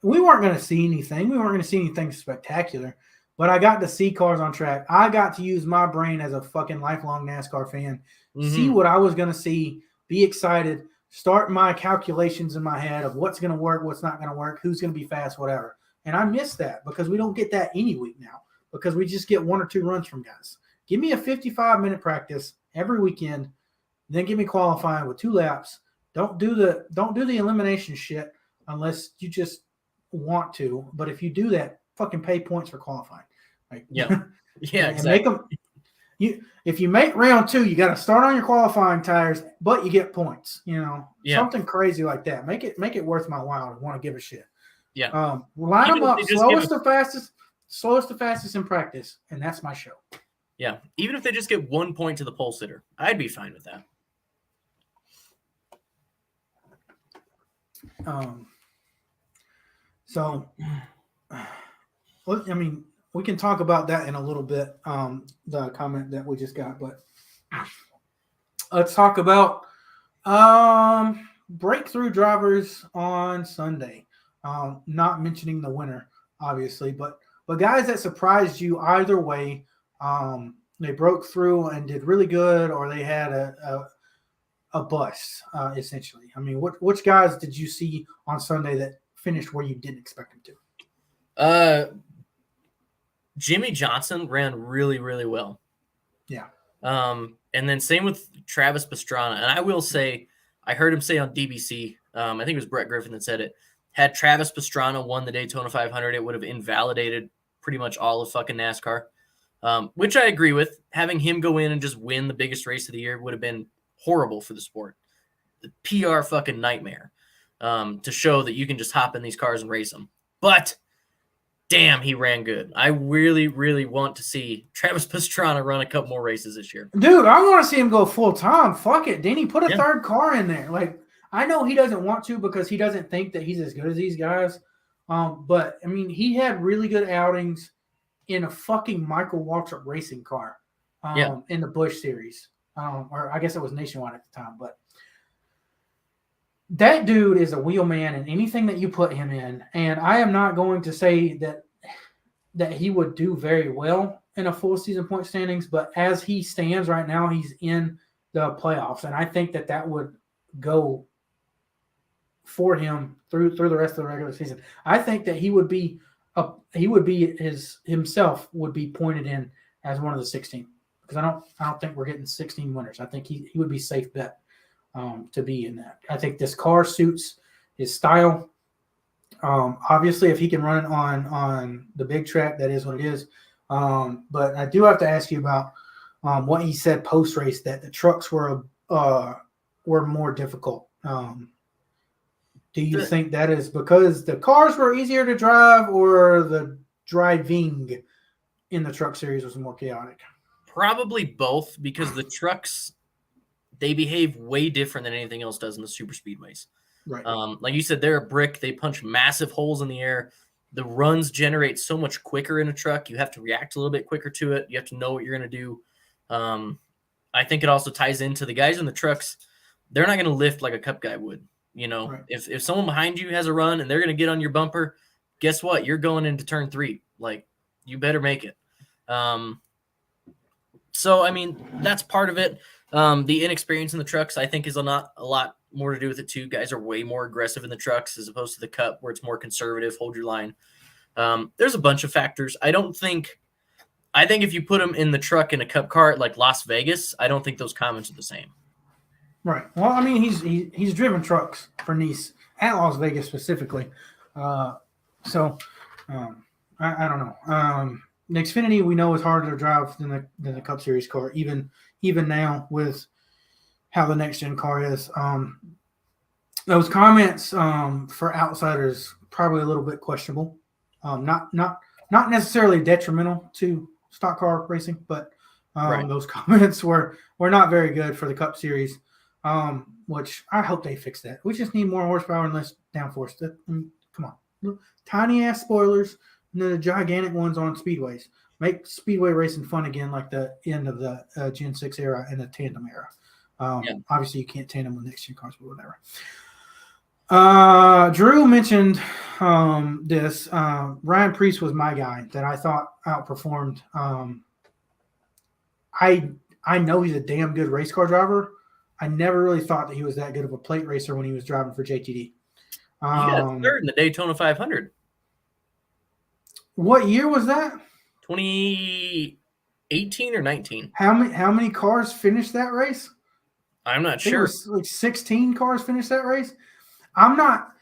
we weren't going to see anything. We weren't going to see anything spectacular, but I got to see cars on track. I got to use my brain as a fucking lifelong NASCAR fan, see what I was going to see, be excited, start my calculations in my head of what's going to work, what's not going to work, who's going to be fast, whatever. And I miss that because we don't get that any week now because we just get one or two runs from guys. Give me a 55-minute practice every weekend, then give me qualifying with 2 laps. Don't do the elimination shit unless you just want to. But if you do that, fucking pay points for qualifying. Like, yeah, exactly. Make them. If you make round 2, you got to start on your qualifying tires, but you get points. You know, something crazy like that. Make it worth my while to want to give a shit. Yeah. Line them up slowest to fastest in practice, and that's my show. Yeah, even if they just get 1 point to the pole sitter, I'd be fine with that. So, I mean, we can talk about that in a little bit, the comment that we just got, but let's talk about breakthrough drivers on Sunday. Not mentioning the winner, obviously, but guys that surprised you either way. They broke through and did really good, or they had a bust, essentially. I mean, which guys did you see on Sunday that finished where you didn't expect them to? Jimmy Johnson ran really, really well. Yeah. And then same with Travis Pastrana. And I will say, I heard him say on DBC, I think it was Brett Griffin that said it, had Travis Pastrana won the Daytona 500, it would have invalidated pretty much all of fucking NASCAR. Which I agree with. Having him go in and just win the biggest race of the year would have been horrible for the sport. The PR fucking nightmare to show that you can just hop in these cars and race them. But damn, he ran good. I really, really want to see Travis Pastrana run a couple more races this year. Dude, I want to see him go full time. Fuck it. Didn't he put a third car in there? Like, I know he doesn't want to because he doesn't think that he's as good as these guys. But, I mean, he had really good outings in a fucking Michael Waltrip racing car in the Busch Series. Or I guess it was Nationwide at the time. But that dude is a wheel man in anything that you put him in. And I am not going to say that he would do very well in a full season point standings. But as he stands right now, he's in the playoffs. And I think that would go for him through the rest of the regular season. I think that himself would be pointed in as one of the 16 because I don't think we're getting 16 winners. I think he would be safe bet to be in that. I think this car suits his style. Obviously, if he can run it on the big track, that is what it is. But I do have to ask you about what he said post race, that the trucks were more difficult. Do you think that is because the cars were easier to drive, or the driving in the truck series was more chaotic? Probably both, because the trucks, they behave way different than anything else does in the super speedways. Right. Like you said, they're a brick. They punch massive holes in the air. The runs generate so much quicker in a truck. You have to react a little bit quicker to it. You have to know what you're going to do. I think it also ties into the guys in the trucks. they're not going to lift like a Cup guy would. You know, Right. if someone behind you has a run and they're going to get on your bumper, guess what? You're going into turn 3. Like, you better make it. So, I mean, that's part of it. The inexperience in the trucks, I think, is a lot more to do with it, too. Guys are way more aggressive in the trucks as opposed to the Cup, where it's more conservative, hold your line. There's a bunch of factors. I think if you put them in the truck in a Cup car at like Las Vegas, I don't think those comments are the same. Right. Well, I mean, he's driven trucks for Nice at Las Vegas specifically. So I don't know. The Xfinity we know is harder to drive than the Cup Series car, even now with how the next gen car is. Those comments for outsiders probably a little bit questionable. Not necessarily detrimental to stock car racing, but Right. those comments were not very good for the Cup Series. Which I hope they fix that. We just need more horsepower and less downforce. Come on, tiny ass spoilers and then the gigantic ones on speedways. Make speedway racing fun again, like the end of the Gen 6 era and the tandem era. Obviously, you can't tandem with next gen cars, but whatever. Drew mentioned this. Ryan Preece was my guy that I thought outperformed. I know he's a damn good race car driver. I never really thought that he was that good of a plate racer when he was driving for JTD. He got third in the Daytona 500. What year was that? 2018 or 19. How many cars finished that race? I'm not sure. Like 16 cars finished that race. I'm not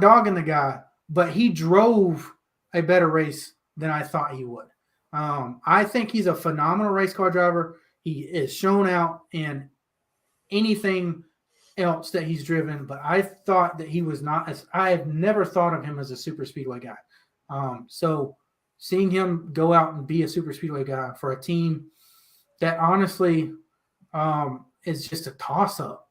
dogging the guy, but he drove a better race than I thought he would. I think he's a phenomenal race car driver. He is shown out in anything else that he's driven, but I thought that he was not as I have never thought of him as a super speedway guy. So seeing him go out and be a super speedway guy for a team that honestly is just a toss up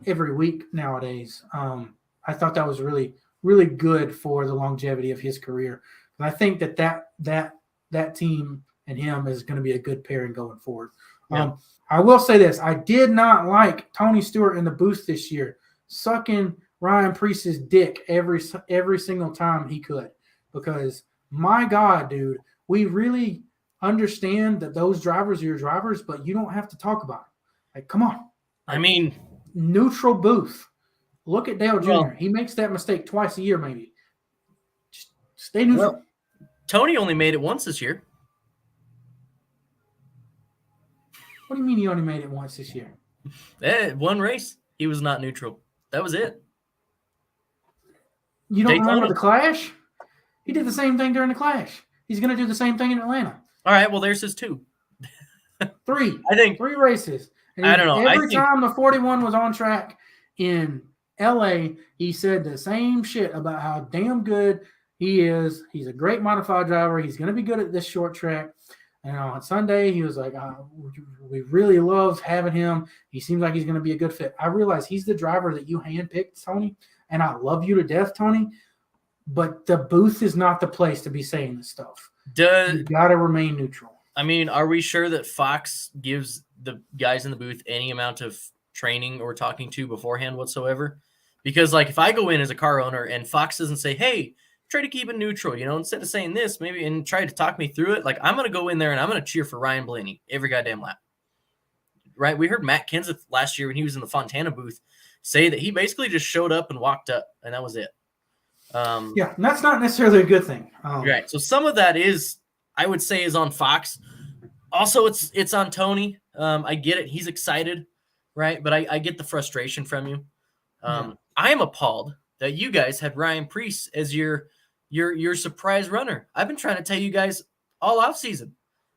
every week nowadays. I thought that was really, really good for the longevity of his career. And I think that team and him is going to be a good pairing going forward. Yeah. I will say this. I did not like Tony Stewart in the booth this year, sucking Ryan Preece's dick every single time he could. Because, my God, dude, we really understand that those drivers are your drivers, but you don't have to talk about them. Like, come on. I mean, neutral booth. Look at Dale Jr. Well, he makes that mistake twice a year, maybe. Just stay neutral. Well, Tony only made it once this year. What do you mean he only made it once this year? One race, he was not neutral. That was it. You don't Daytona. remember the Clash? He did the same thing during the Clash. He's going to do the same thing in Atlanta. All right, well, there's his 2. Three. I think 3 races. And I don't know. Every time the 41 was on track in LA, he said the same shit about how damn good he is. He's a great modified driver. He's going to be good at this short track. And on Sunday, he was like, we really love having him. He seems like he's going to be a good fit. I realize he's the driver that you handpicked, Tony, and I love you to death, Tony. But the booth is not the place to be saying this stuff. You got to remain neutral. I mean, are we sure that Fox gives the guys in the booth any amount of training or talking to beforehand whatsoever? Because, like, if I go in as a car owner and Fox doesn't say, hey, try to keep it neutral, instead of saying this, maybe, and try to talk me through it, like, I'm going to go in there and I'm going to cheer for Ryan Blaney every goddamn lap. Right? We heard Matt Kenseth last year when he was in the Fontana booth say that he basically just showed up and walked up, and that was it. Yeah, and that's not necessarily a good thing. Right. So some of that is, I would say, is on Fox. Also, it's on Tony. I get it. He's excited, right? But I get the frustration from you. I am appalled that you guys had Ryan Preece as your surprise runner. I've been trying to tell you guys all offseason.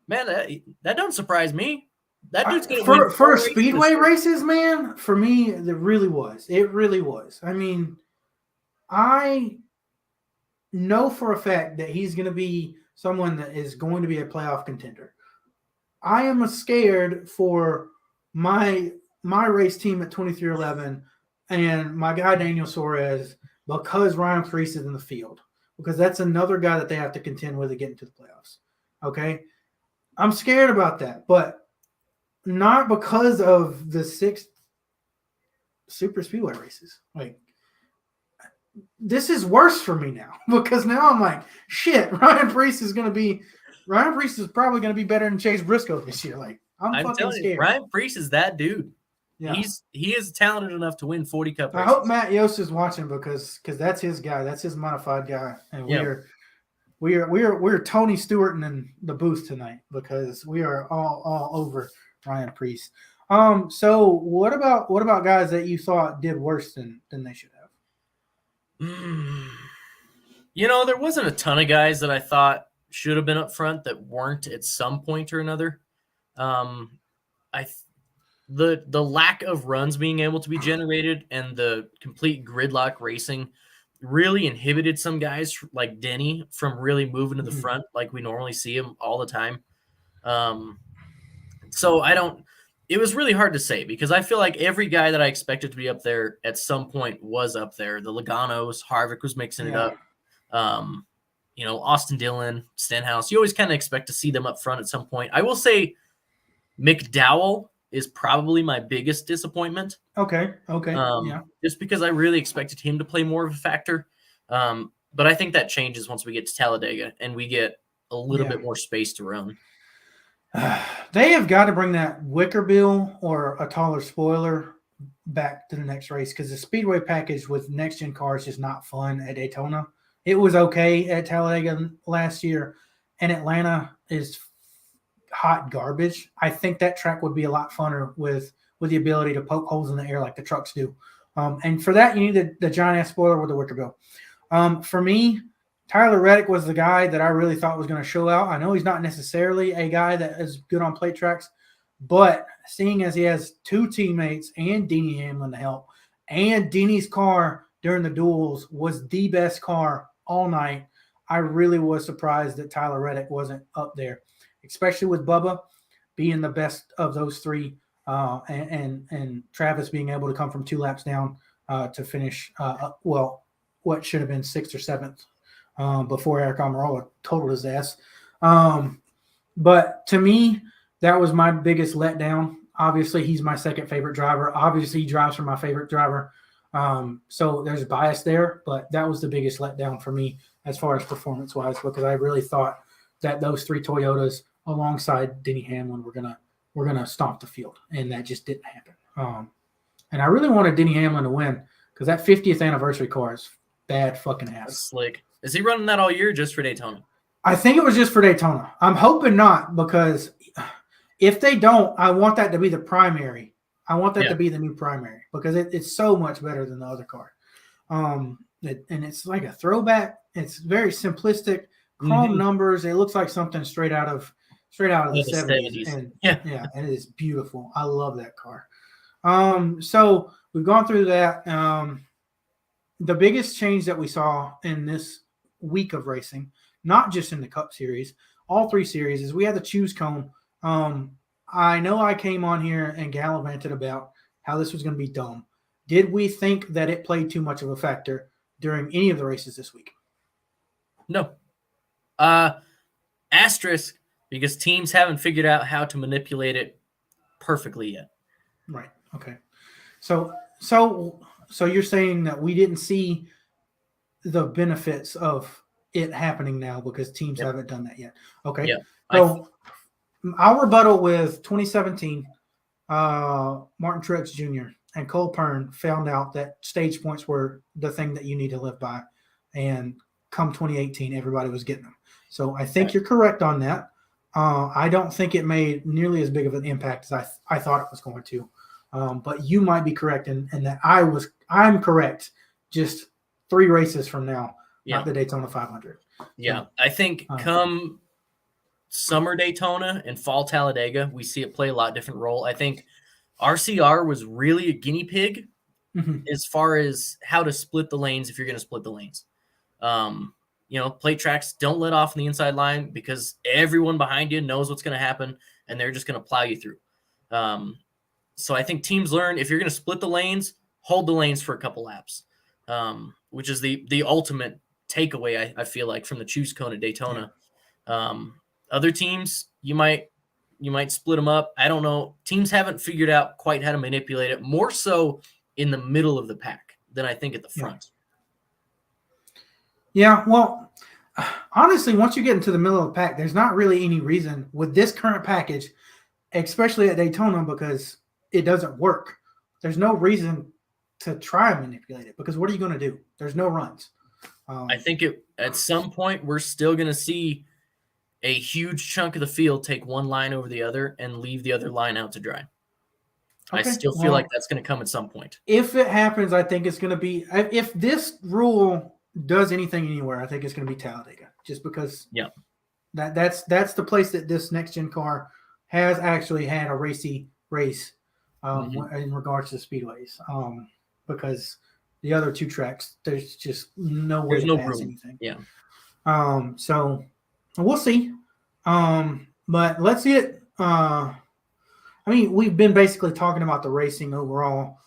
Man, that don't surprise me. That dude's going to win for speedway races, man. For me, it really was. It really was. I mean, I know for a fact that he's going to be someone that is going to be a playoff contender. I am scared for my race team at 2311 and my guy Daniel Suarez because Ryan Preece is in the field, because that's another guy that they have to contend with to get into the playoffs. Okay, I'm scared about that, but not because of the 6th super speedway races. Like, this is worse for me now because now I'm like, shit, Ryan Preece is probably going to be better than Chase Briscoe this year. Like, I'm fucking telling you, scared. Ryan Preece is that dude. Yeah. He is talented enough to win 40 Cup races. I hope Matt Yost is watching because that's his guy. That's his modified guy, and we're Tony Stewart in the booth tonight because we are all over Ryan Preece. So what about guys that you thought did worse than they should have? There wasn't a ton of guys that I thought should have been up front that weren't at some point or another. The lack of runs being able to be generated and the complete gridlock racing really inhibited some guys like Denny from really moving to the front like we normally see him all the time. So it was really hard to say because I feel like every guy that I expected to be up there at some point was up there. The Logano's, Harvick was mixing it up. Austin Dillon, Stenhouse, you always kind of expect to see them up front at some point. I will say McDowell is probably my biggest disappointment. Okay. Yeah. Just because I really expected him to play more of a factor. But I think that changes once we get to Talladega and we get a little bit more space to run. They have got to bring that wicker bill or a taller spoiler back to the next race because the speedway package with next gen cars is not fun at Daytona. It was okay at Talladega last year, and Atlanta is hot garbage. I think that track would be a lot funner with the ability to poke holes in the air like the trucks do. And for that, you need the giant ass spoiler with the wicker bill. For me, Tyler Reddick was the guy that I really thought was going to show out. I know he's not necessarily a guy that is good on plate tracks, but seeing as he has two teammates and Denny Hamlin to help, and Denny's car during the duels was the best car all night, I really was surprised that Tyler Reddick wasn't up there, especially with Bubba being the best of those three, and Travis being able to come from 2 laps down to finish, what should have been 6th or 7th before Eric Almirola totaled his ass. But to me, that was my biggest letdown. Obviously, he's my second favorite driver. Obviously, he drives for my favorite driver. So there's bias there, but that was the biggest letdown for me as far as performance-wise because I really thought that those 3 Toyotas alongside Denny Hamlin were gonna stomp the field, and that just didn't happen. And I really wanted Denny Hamlin to win because that 50th anniversary car is bad fucking ass. That's slick. Is he running that all year just for Daytona? I think it was just for Daytona. I'm hoping not because if they don't, I want that to be the primary. I want that to be the new primary because it's so much better than the other car. And it's like a throwback. It's very simplistic, chrome numbers. It looks like something straight out of the 70s. And and it is beautiful. I love that car. So we've gone through that. The biggest change that we saw in this week of racing, not just in the Cup Series, all 3 series, is we had the choose cone. I know I came on here and gallivanted about how this was going to be dumb. Did we think that it played too much of a factor during any of the races this week? No. Asterisk, because teams haven't figured out how to manipulate it perfectly yet. Right. Okay. So you're saying that we didn't see the benefits of it happening now because teams haven't done that yet. Okay. Yeah. So I'll rebuttal with 2017, Martin Truex Jr. and Cole Pearn found out that stage points were the thing that you need to live by. And come 2018, everybody was getting them. So I think you're correct on that. I don't think it made nearly as big of an impact as I thought it was going to. But you might be correct in that I'm correct just 3 races from now, not the Daytona 500. Yeah, so, I think come summer Daytona and fall Talladega, we see it play a lot different role. I think RCR was really a guinea pig as far as how to split the lanes if you're going to split the lanes. Plate tracks don't let off on the inside line because everyone behind you knows what's going to happen, and they're just going to plow you through. So I think teams learn if you're going to split the lanes, hold the lanes for a couple laps, which is the ultimate takeaway, I feel like, from the choose cone at Daytona. Other teams, you might split them up. I don't know. Teams haven't figured out quite how to manipulate it. More so in the middle of the pack than I think at the front. Yeah, well, honestly, once you get into the middle of the pack, there's not really any reason with this current package, especially at Daytona, because it doesn't work. There's no reason to try and manipulate it because what are you going to do? There's no runs. I think at some point we're still going to see a huge chunk of the field take one line over the other and leave the other line out to dry. Okay, I still feel like that's going to come at some point. If it happens, I think it's going to be – if this rule does anything anywhere, I think it's going to be Talladega just because that's the place that this next-gen car has actually had a racy race in regards to speedways because the other two tracks, there's just no way to pass anything. Yeah. So we'll see. But let's get I mean, we've been basically talking about the racing overall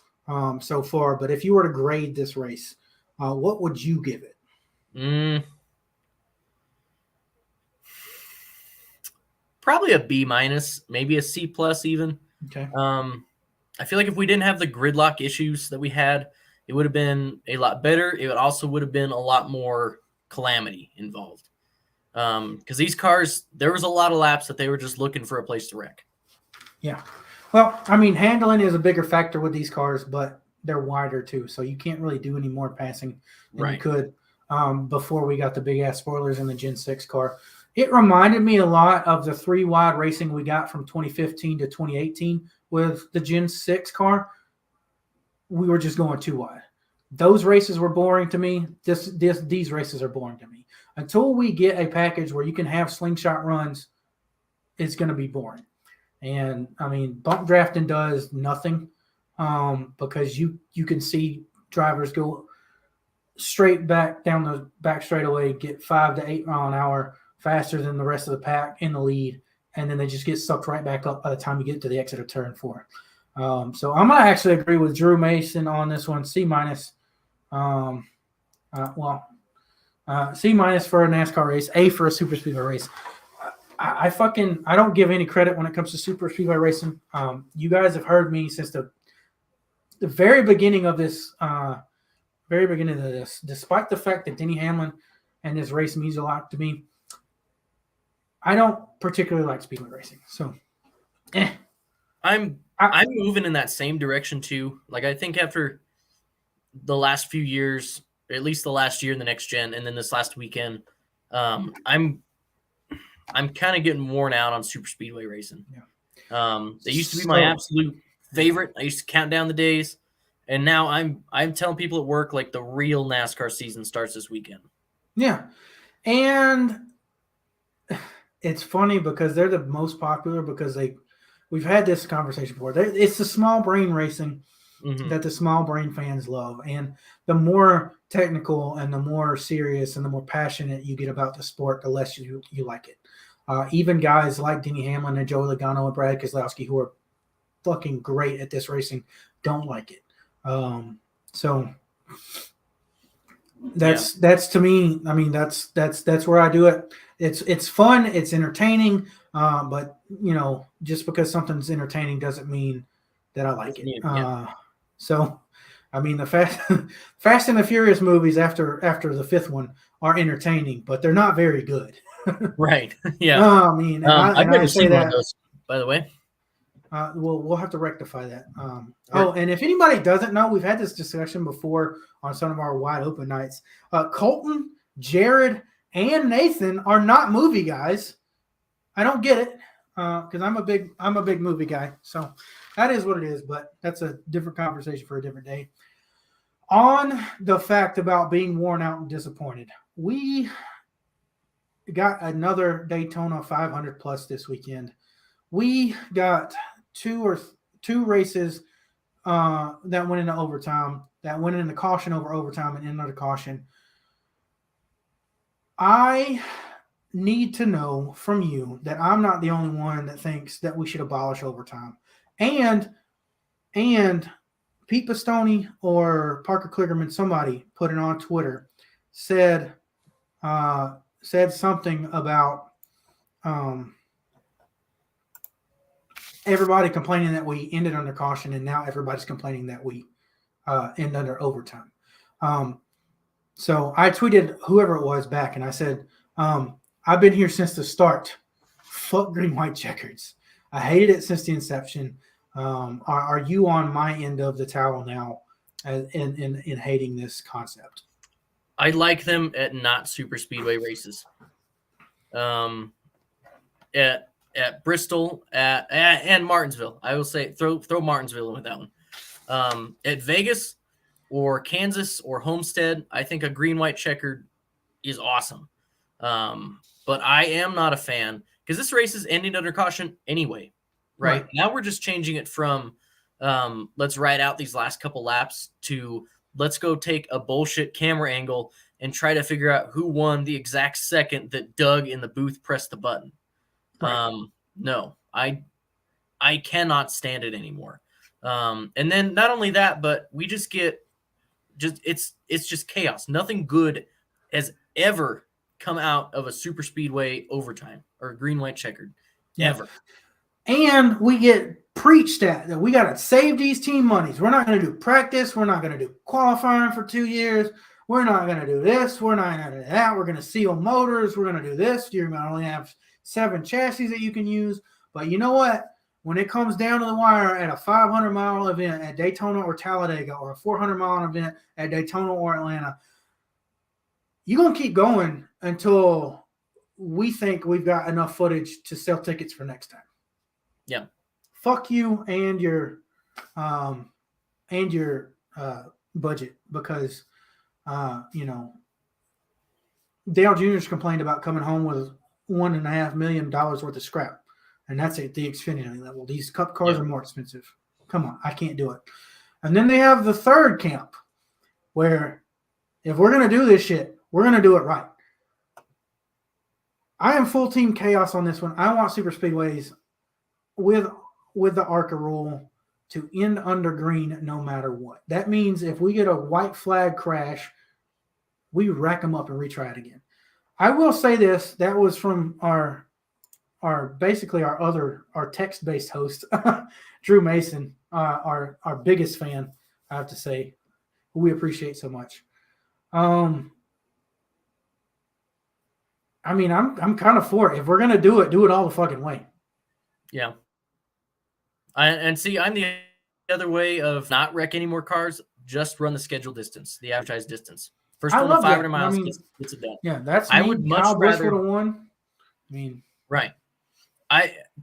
so far, but if you were to grade this race, what would you give it? Probably a B-, maybe a C+ even. Okay. I feel like if we didn't have the gridlock issues that we had, it would have been a lot better. It also would have been a lot more calamity involved. Because these cars, there was a lot of laps that they were just looking for a place to wreck. Yeah. Well, I mean, handling is a bigger factor with these cars, but they're wider too, so you can't really do any more passing than you could before we got the big-ass spoilers in the Gen 6 car. It reminded me a lot of the 3-wide racing we got from 2015 to 2018 with the Gen 6 car. We were just going 2-wide. Those races were boring to me. These races are boring to me. Until we get a package where you can have slingshot runs, it's going to be boring. And, I mean, bump drafting does nothing because you can see drivers go straight back down the back straightaway, get 5 to 8 mile an hour faster than the rest of the pack in the lead, and then they just get sucked right back up by the time you get to the exit of turn 4. So I'm going to actually agree with Drew Mason on this one, C-. C- for a NASCAR race, A for a super speedway race. I don't give any credit when it comes to super speedway racing. You guys have heard me since the very beginning of this, despite the fact that Denny Hamlin and this race means a lot to me. I don't particularly like speedway racing, so I'm moving in that same direction too. Like I think after the last few years, at least the last year in the next gen, and then this last weekend, I'm kind of getting worn out on super speedway racing. Yeah. They used to be my absolute favorite. I used to count down the days, and now I'm telling people at work like the real NASCAR season starts this weekend. Yeah, and it's funny because they're the most popular because we've had this conversation before. It's the small brain racing that the small brain fans love. And the more technical and the more serious and the more passionate you get about the sport, the less you like it. Even guys like Denny Hamlin and Joey Logano and Brad Keselowski, who are fucking great at this racing, don't like it. So that's to me, I mean, that's where I do it. It's fun, it's entertaining, but you know, just because something's entertaining doesn't mean that I like it. So, I mean, the Fast and the Furious movies after the 5th one are entertaining, but they're not very good. Right? Yeah. I mean, I've never seen one of those, by the way. We'll have to rectify that. And if anybody doesn't know, we've had this discussion before on some of our wide open nights. Colton, Jared, and Nathan are not movie guys. I don't get it because I'm a big movie guy. So that is what it is. But that's a different conversation for a different day. On the fact about being worn out and disappointed, we got another Daytona 500 plus this weekend. We got two races that went into overtime, that went into caution over overtime and another caution. I need to know from you that I'm not the only one that thinks that we should abolish overtime. And Pete Pistone or Parker Kligerman, somebody put it on Twitter, said something about everybody complaining that we ended under caution, and now everybody's complaining that we end under overtime. So I tweeted whoever it was back, and I said, I've been here since the start. Fuck green white checkers. I hated it since the inception. Are you on my end of the towel now in hating this concept? I like them at not super speedway races. At Bristol and Martinsville, I will say throw Martinsville in with that one. At Vegas or Kansas or Homestead, I think a green white checkered is awesome. But I am not a fan because this race is ending under caution anyway. Right now, we're just changing it from let's ride out these last couple laps to let's go take a bullshit camera angle and try to figure out who won the exact second that Doug in the booth pressed the button. No, I cannot stand it anymore. And then not only that, but we just get it's just chaos. Nothing good has ever come out of a super speedway overtime or green white checkered ever. And we get preached at that we got to save these team monies. We're not going to do practice. We're not going to do qualifying for 2 years. We're not going to do this. We're not going to do that. We're going to seal motors. We're going to do this. You're going to only have 7 chassis that you can use. But you know what? When it comes down to the wire at a 500-mile event at Daytona or Talladega or a 400-mile event at Daytona or Atlanta, you're going to keep going until we think we've got enough footage to sell tickets for next time. Yeah. Fuck you and your budget because Dale Jr.'s complained about coming home with $1.5 million worth of scrap, and that's at the Xfinity level. These Cup cars are more expensive. Come on, I can't do it. And then they have the third camp where if we're gonna do this shit, we're gonna do it right. I am full team chaos on this one. I want super speedways with the ARCA rule to end under green no matter what. That means if we get a white flag crash, we rack them up and retry it again. I will say this, that was from our text-based host, Drew Mason, our biggest fan, I have to say, who we appreciate so much. I'm kind of for it. If we're gonna do it all the fucking way. Yeah. I'm the other way of not wreck any more cars. Just run the scheduled distance, the advertised distance. First one to 500 miles gets it done. Yeah, that's I would much rather would have won. Right.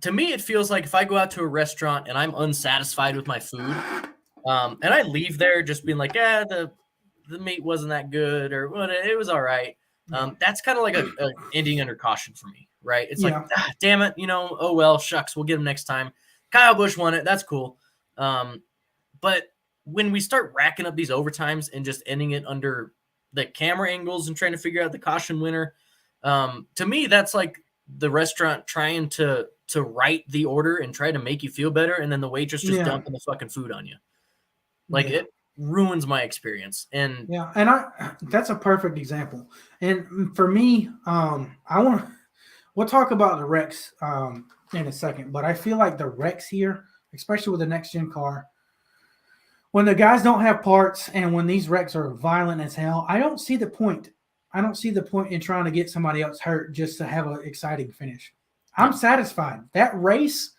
To me, it feels like if I go out to a restaurant and I'm unsatisfied with my food, and I leave there just being like, the meat wasn't that good or what, it was all right. That's kind of like a ending under caution for me, right? It's like, damn it, oh well, shucks, we'll get him next time. Kyle Busch won it. That's cool. But when we start racking up these overtimes and just ending it under the camera angles and trying to figure out the caution winner, to me, that's like the restaurant trying to right the order and try to make you feel better. And then the waitress just dumping the fucking food on you. Like it ruins my experience. And that's a perfect example. And for me, we'll talk about the wrecks in a second, but I feel like the wrecks here, especially with the next gen car, when the guys don't have parts and when these wrecks are violent as hell, I don't see the point. I don't see the point in trying to get somebody else hurt just to have an exciting finish. I'm satisfied. That race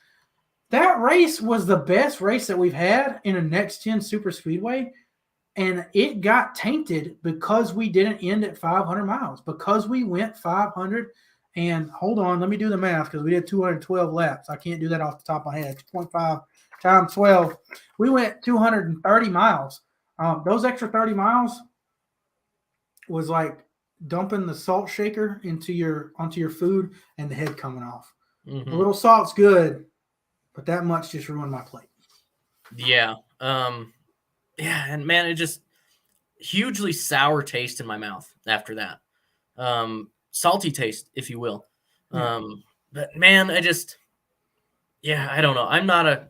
was the best race that we've had in a next gen super speedway. And it got tainted because we didn't end at 500 miles, because we went 500 and hold on, let me do the math because we did 212 laps. I can't do that off the top of my head. 2.5 times 12. We went 230 miles. Those extra 30 miles was like dumping the salt shaker onto your food and the head coming off. Mm-hmm. A little salt's good, but that much just ruined my plate. Yeah. And man, it just hugely sour taste in my mouth after that. Salty taste, if you will. But man, I don't know. I'm not a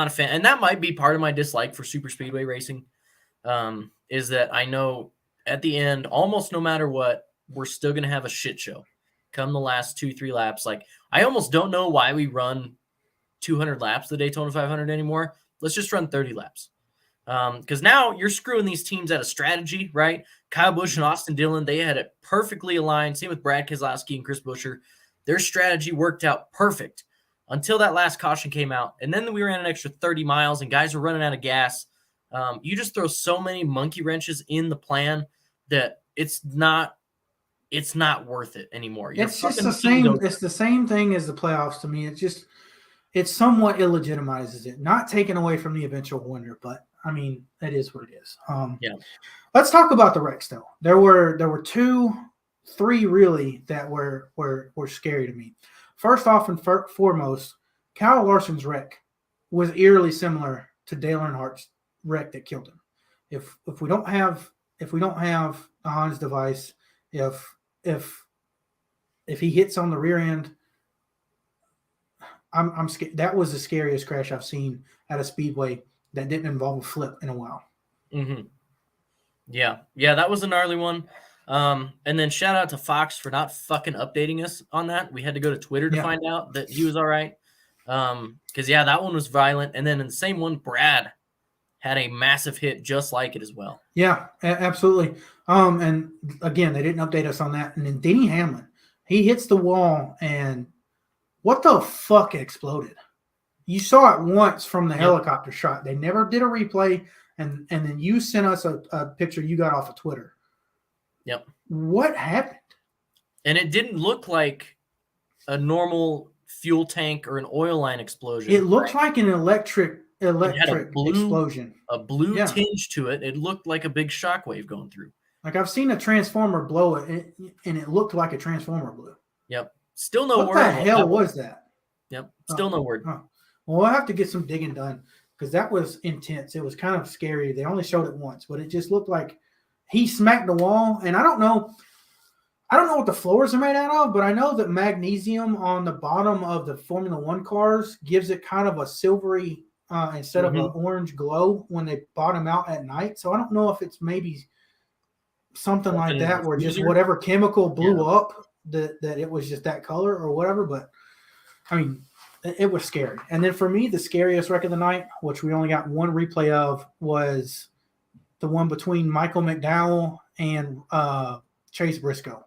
fan. And that might be part of my dislike for super speedway racing, is that I know at the end, almost no matter what, we're still going to have a shit show come the last 2-3 laps. Like, I almost don't know why we run 200 laps the Daytona 500 anymore. Let's just run 30 laps. Because now you're screwing these teams out of strategy, right? Kyle Busch and Austin Dillon, they had it perfectly aligned. Same with Brad Keselowski and Chris Buescher. Their strategy worked out perfect until that last caution came out. And then we ran an extra 30 miles and guys were running out of gas. You just throw so many monkey wrenches in the plan that it's not worth it anymore. It's just the same. It's the same thing as the playoffs to me. It somewhat illegitimizes it, not taken away from the eventual winner, but I mean, it is what it is. Yeah. Let's talk about the wrecks though. There were three really that were scary to me. First off and foremost, Kyle Larson's wreck was eerily similar to Dale Earnhardt's wreck that killed him. If we don't have the Hans device, if he hits on the rear end, I'm scared. That was the scariest crash I've seen at a speedway that didn't involve a flip in a while. Mm-hmm. Yeah, that was a gnarly one. And then shout out to Fox for not fucking updating us on that. We had to go to Twitter to find out that he was all right. Because that one was violent. And then in the same one, Brad had a massive hit just like it as well. Yeah, absolutely. And again, they didn't update us on that. And then Denny Hamlin, he hits the wall and what the fuck exploded? You saw it once from the helicopter shot. They never did a replay. And then you sent us a picture you got off of Twitter. Yep. What happened? And it didn't look like a normal fuel tank or an oil line explosion. It looked like an electric explosion. A blue tinge to it. It looked like a big shockwave going through. Like I've seen a transformer blow it, and it looked like a transformer blew. Yep. Still no word. What the hell was that? Yep. Still no word. Well, we'll have to get some digging done because that was intense. It was kind of scary. They only showed it once, but it just looked like he smacked the wall. And I don't know what the floors are made out of, but I know that magnesium on the bottom of the Formula One cars gives it kind of a silvery instead of an orange glow when they bottom out at night. So I don't know if it's maybe something like that where just whatever chemical blew up that it was just that color or whatever. But I mean, it was scary. And then for me, the scariest wreck of the night, which we only got one replay of, was the one between Michael McDowell and Chase Briscoe.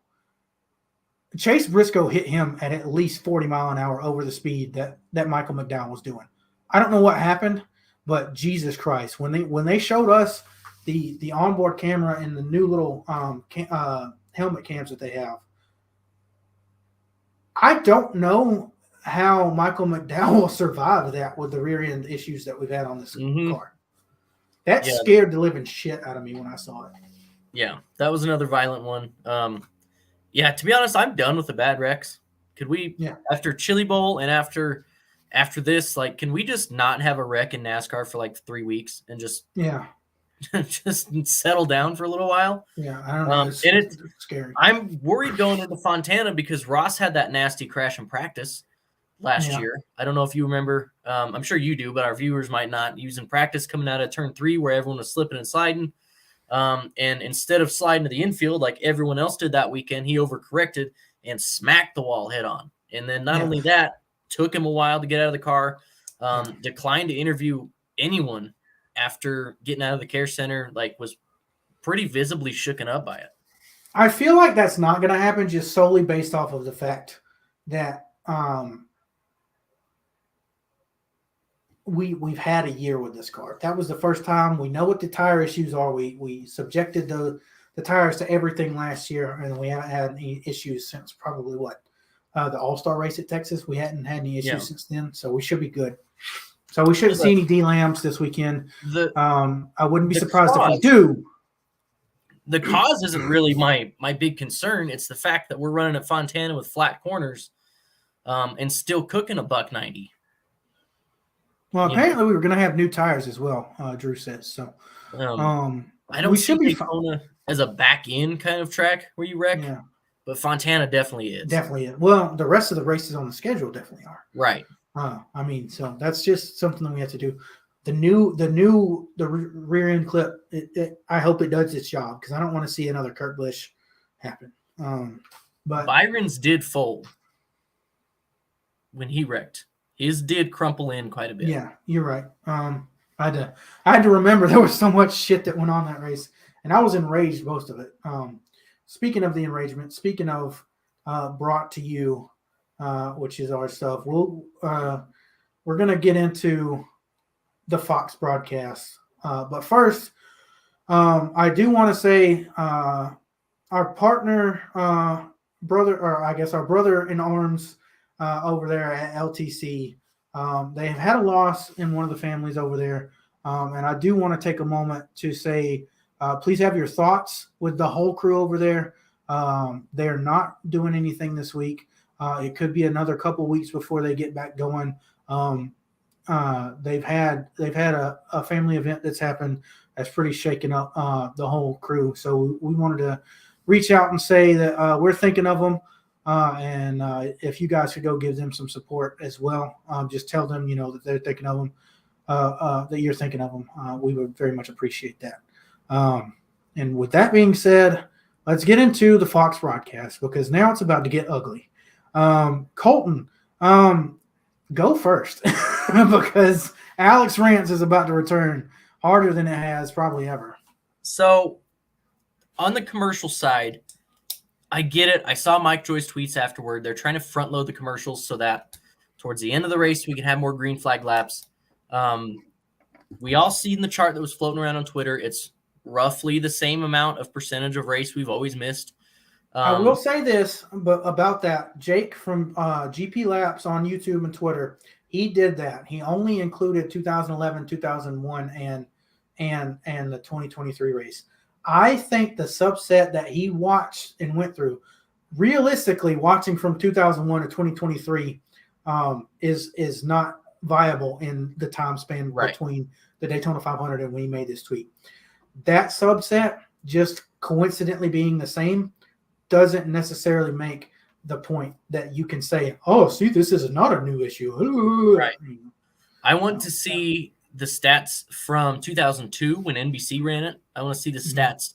Chase Briscoe hit him at least 40 mile an hour over the speed that Michael McDowell was doing. I don't know what happened, but Jesus Christ, when they showed us the onboard camera and the new little helmet cams that they have, I don't know how Michael McDowell survived that with the rear end issues that we've had on this car. That scared the living shit out of me when I saw it. Yeah, that was another violent one. To be honest, I'm done with the bad wrecks. Could we, after Chili Bowl and after this, like, can we just not have a wreck in NASCAR for like 3 weeks and just just settle down for a little while? Yeah, I don't know. It's scary. I'm worried going into Fontana because Ross had that nasty crash in practice last year. I don't know if you remember. I'm sure you do, but our viewers might not. Using practice coming out of turn 3 where everyone was slipping and sliding. And instead of sliding to the infield like everyone else did that weekend, he overcorrected and smacked the wall head on. And then not only that, took him a while to get out of the car, declined to interview anyone after getting out of the care center, like was pretty visibly shooken up by it. I feel like that's not going to happen just solely based off of the fact that we've had a year with this car. That was the first time. We know what the tire issues are. We subjected the tires to everything last year, and we haven't had any issues since probably the All-Star race at Texas. We hadn't had any issues since then, so we should be good. So we shouldn't see any D-Lambs this weekend. I wouldn't be surprised if we do. The cause isn't really my big concern. It's the fact that we're running at Fontana with flat corners and still cooking $190. Well, apparently we were going to have new tires as well, Drew says. So I don't see Daytona as a back-end kind of track where you wreck, but Fontana definitely is. Definitely is. Well, the rest of the races on the schedule definitely are. Right. I mean, so that's just something that we have to do. The rear end clip, I hope it does its job because I don't want to see another Kurt Busch happen. But Byron's did fold when he wrecked. His did crumple in quite a bit. Yeah, you're right. I had to remember there was so much shit that went on that race, and I was enraged most of it. Speaking of the enragement, speaking of brought to you, which is our stuff, we're gonna get into the Fox broadcast, but first, I do want to say our partner, brother, or I guess our brother in arms over there at LTC. They have had a loss in one of the families over there. And I do want to take a moment to say, please have your thoughts with the whole crew over there. They're not doing anything this week. It could be another couple weeks before they get back going. They've had a family event that's happened that's pretty shaken up the whole crew. So we wanted to reach out and say that we're thinking of them. And if you guys could go give them some support as well, just tell them, that they're thinking of them, that you're thinking of them. We would very much appreciate that. And with that being said, let's get into the Fox broadcast because now it's about to get ugly. Colton, go first because Alex Rance is about to return harder than it has probably ever. So on the commercial side, I get it. I saw Mike Joy's tweets afterward. They're trying to front load the commercials so that towards the end of the race, we can have more green flag laps. We all see in the chart that was floating around on Twitter, it's roughly the same amount of percentage of race we've always missed. I will say this about that. Jake from GP Laps on YouTube and Twitter, he did that. He only included 2011, 2001, and the 2023 race. I think the subset that he watched and went through, realistically, watching from 2001 to 2023 is not viable in the time span between the Daytona 500 and when he made this tweet. That subset, just coincidentally being the same, doesn't necessarily make the point that you can say, oh, see, this is not a new issue. Right. I want to see the stats from 2002 when NBC ran it. I want to see the stats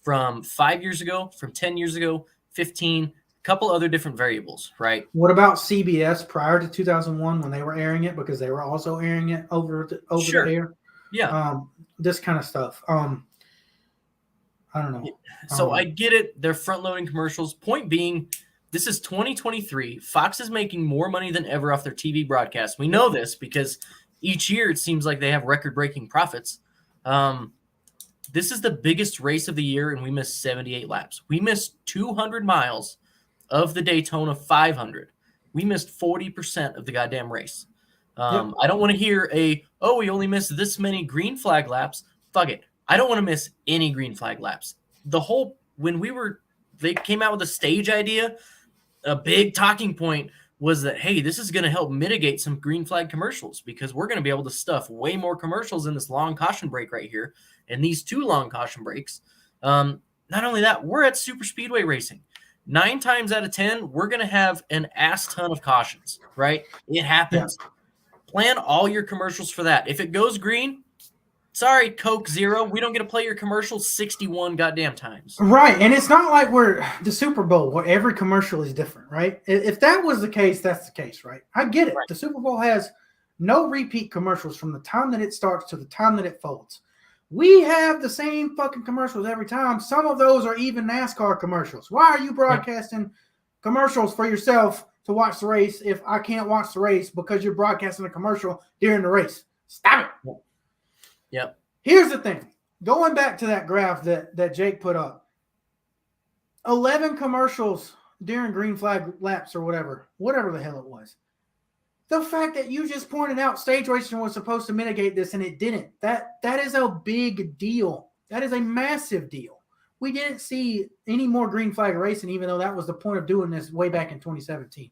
from 5 years ago, from 10 years ago, 15, a couple other different variables, right? What about CBS prior to 2001 when they were airing it because they were also airing it over the air? Yeah. This kind of stuff. I don't know. So I get it. They're front-loading commercials. Point being, this is 2023. Fox is making more money than ever off their TV broadcasts. We know this because each year it seems like they have record-breaking profits. This is the biggest race of the year, and we missed 78 laps. We missed 200 miles of the Daytona 500. We missed 40% of the goddamn race. I don't want to hear we only missed this many green flag laps. Fuck it. I don't want to miss any green flag laps. They came out with a stage idea, a big talking point was that, hey, this is going to help mitigate some green flag commercials because we're going to be able to stuff way more commercials in this long caution break right here and these two long caution breaks. Not only that, we're at super speedway racing. 9 times out of 10, we're going to have an ass ton of cautions, right? It happens. Yeah. Plan all your commercials for that. If it goes green, sorry, Coke Zero, we don't get to play your commercials 61 goddamn times. Right, and it's not like we're the Super Bowl where every commercial is different, right? If that was the case, that's the case, right? I get it. Right. The Super Bowl has no repeat commercials from the time that it starts to the time that it folds. We have the same fucking commercials every time. Some of those are even NASCAR commercials. Why are you broadcasting commercials for yourself to watch the race if I can't watch the race because you're broadcasting a commercial during the race? Stop it. Yep. Here's the thing. Going back to that graph that Jake put up, 11 commercials during green flag laps or whatever the hell it was. The fact that you just pointed out stage racing was supposed to mitigate this and it didn't, that is a big deal. That is a massive deal. We didn't see any more green flag racing, even though that was the point of doing this way back in 2017.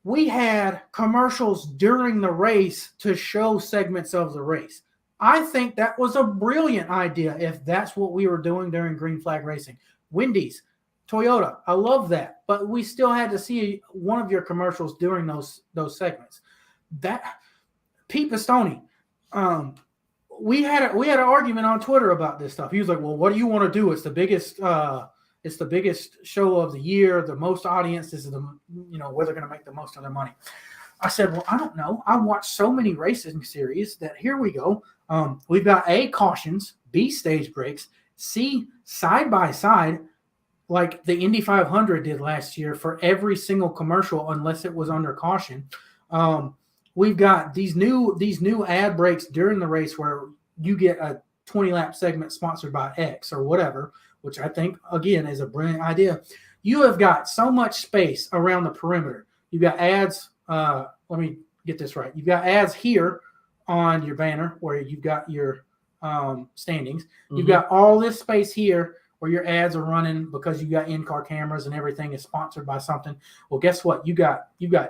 We had commercials during the race to show segments of the race. I think that was a brilliant idea if that's what we were doing during green flag racing. Wendy's, Toyota, I love that. But we still had to see one of your commercials during those segments. That Pete Pistone, we had an argument on Twitter about this stuff. He was like, "Well, what do you want to do? It's the biggest show of the year, the most audience. This is where they're going to make the most of their money." I said, well, I don't know. I watched so many racing series that here we go. We've got A, cautions, B, stage breaks, C, side by side, like the Indy 500 did last year for every single commercial, unless it was under caution. We've got these new ad breaks during the race where you get a 20-lap segment sponsored by X or whatever, which I think, again, is a brilliant idea. You have got so much space around the perimeter. You've got ads. Let me get this right. You've got ads here on your banner where you've got your standings. You've got all this space here where your ads are running because you got in-car cameras and everything is sponsored by something. Well, guess what? You got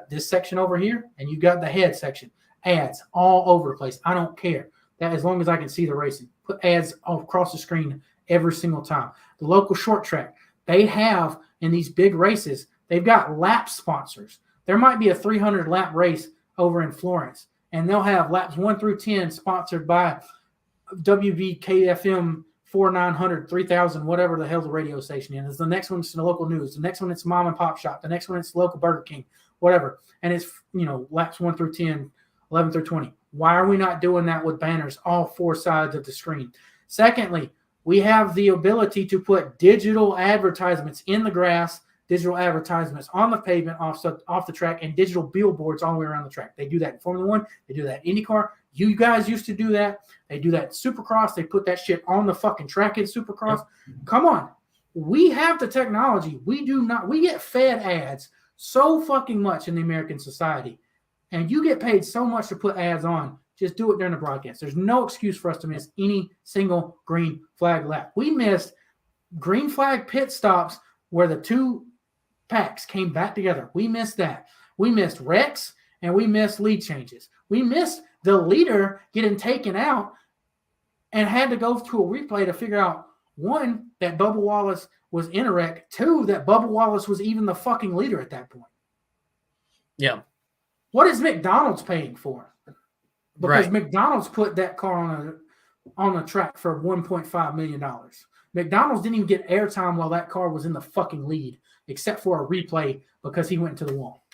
this section over here, and you got the head section. Ads all over the place. I don't care. That as long as I can see the racing. Put ads all across the screen every single time. The local short track, they have in these big races, they've got lap sponsors. There might be a 300-lap race over in Florence, and they'll have laps 1 through 10 sponsored by WVKFM 4900, 3000, whatever the hell the radio station is. The next one's the local news. The next one it's mom and pop shop. The next one it's local Burger King, whatever. And it's, laps 1 through 10, 11 through 20. Why are we not doing that with banners all 4 sides of the screen? Secondly, we have the ability to put digital advertisements in the grass, digital advertisements on the pavement off the track, and digital billboards all the way around the track. They do that in Formula One. They do that in IndyCar. You guys used to do that. They do that in Supercross. They put that shit on the fucking track in Supercross. Yep. Come on. We have the technology. We do not. We get fed ads so fucking much in the American society. And you get paid so much to put ads on. Just do it during the broadcast. There's no excuse for us to miss any single green flag lap. We missed green flag pit stops where the 2 packs came back together. We missed that. We missed wrecks, and we missed lead changes. We missed the leader getting taken out and had to go to a replay to figure out, 1, that Bubba Wallace was in a wreck, 2, that Bubba Wallace was even the fucking leader at that point. Yeah. What is McDonald's paying for? Because right. McDonald's put that car on the track for $1.5 million. McDonald's didn't even get airtime while that car was in the fucking lead, except for a replay because he went to the wall.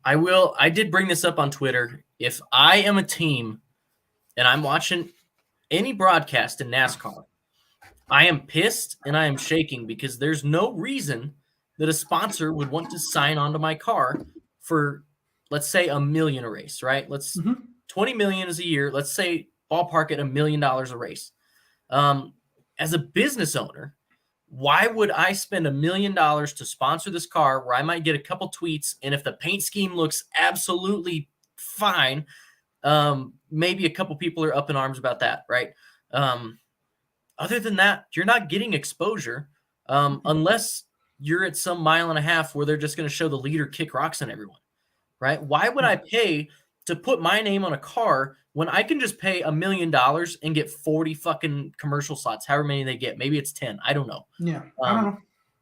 I did bring this up on Twitter. If I am a team and I'm watching any broadcast in NASCAR, I am pissed and I am shaking because there's no reason that a sponsor would want to sign onto my car for, let's say, $1 million a race, right? 20 million is a year. Let's say ballpark at $1 million a race. As a business owner, why would I spend $1 million to sponsor this car where I might get a couple tweets, and if the paint scheme looks absolutely fine, maybe a couple people are up in arms about that, right? Other than that, you're not getting exposure unless you're at some 1.5 miles where they're just going to show the leader kick rocks on everyone, right? Why would I pay to put my name on a car when I can just pay $1 million and get 40 fucking commercial slots, however many they get? Maybe it's 10. I don't know. Yeah, I don't know.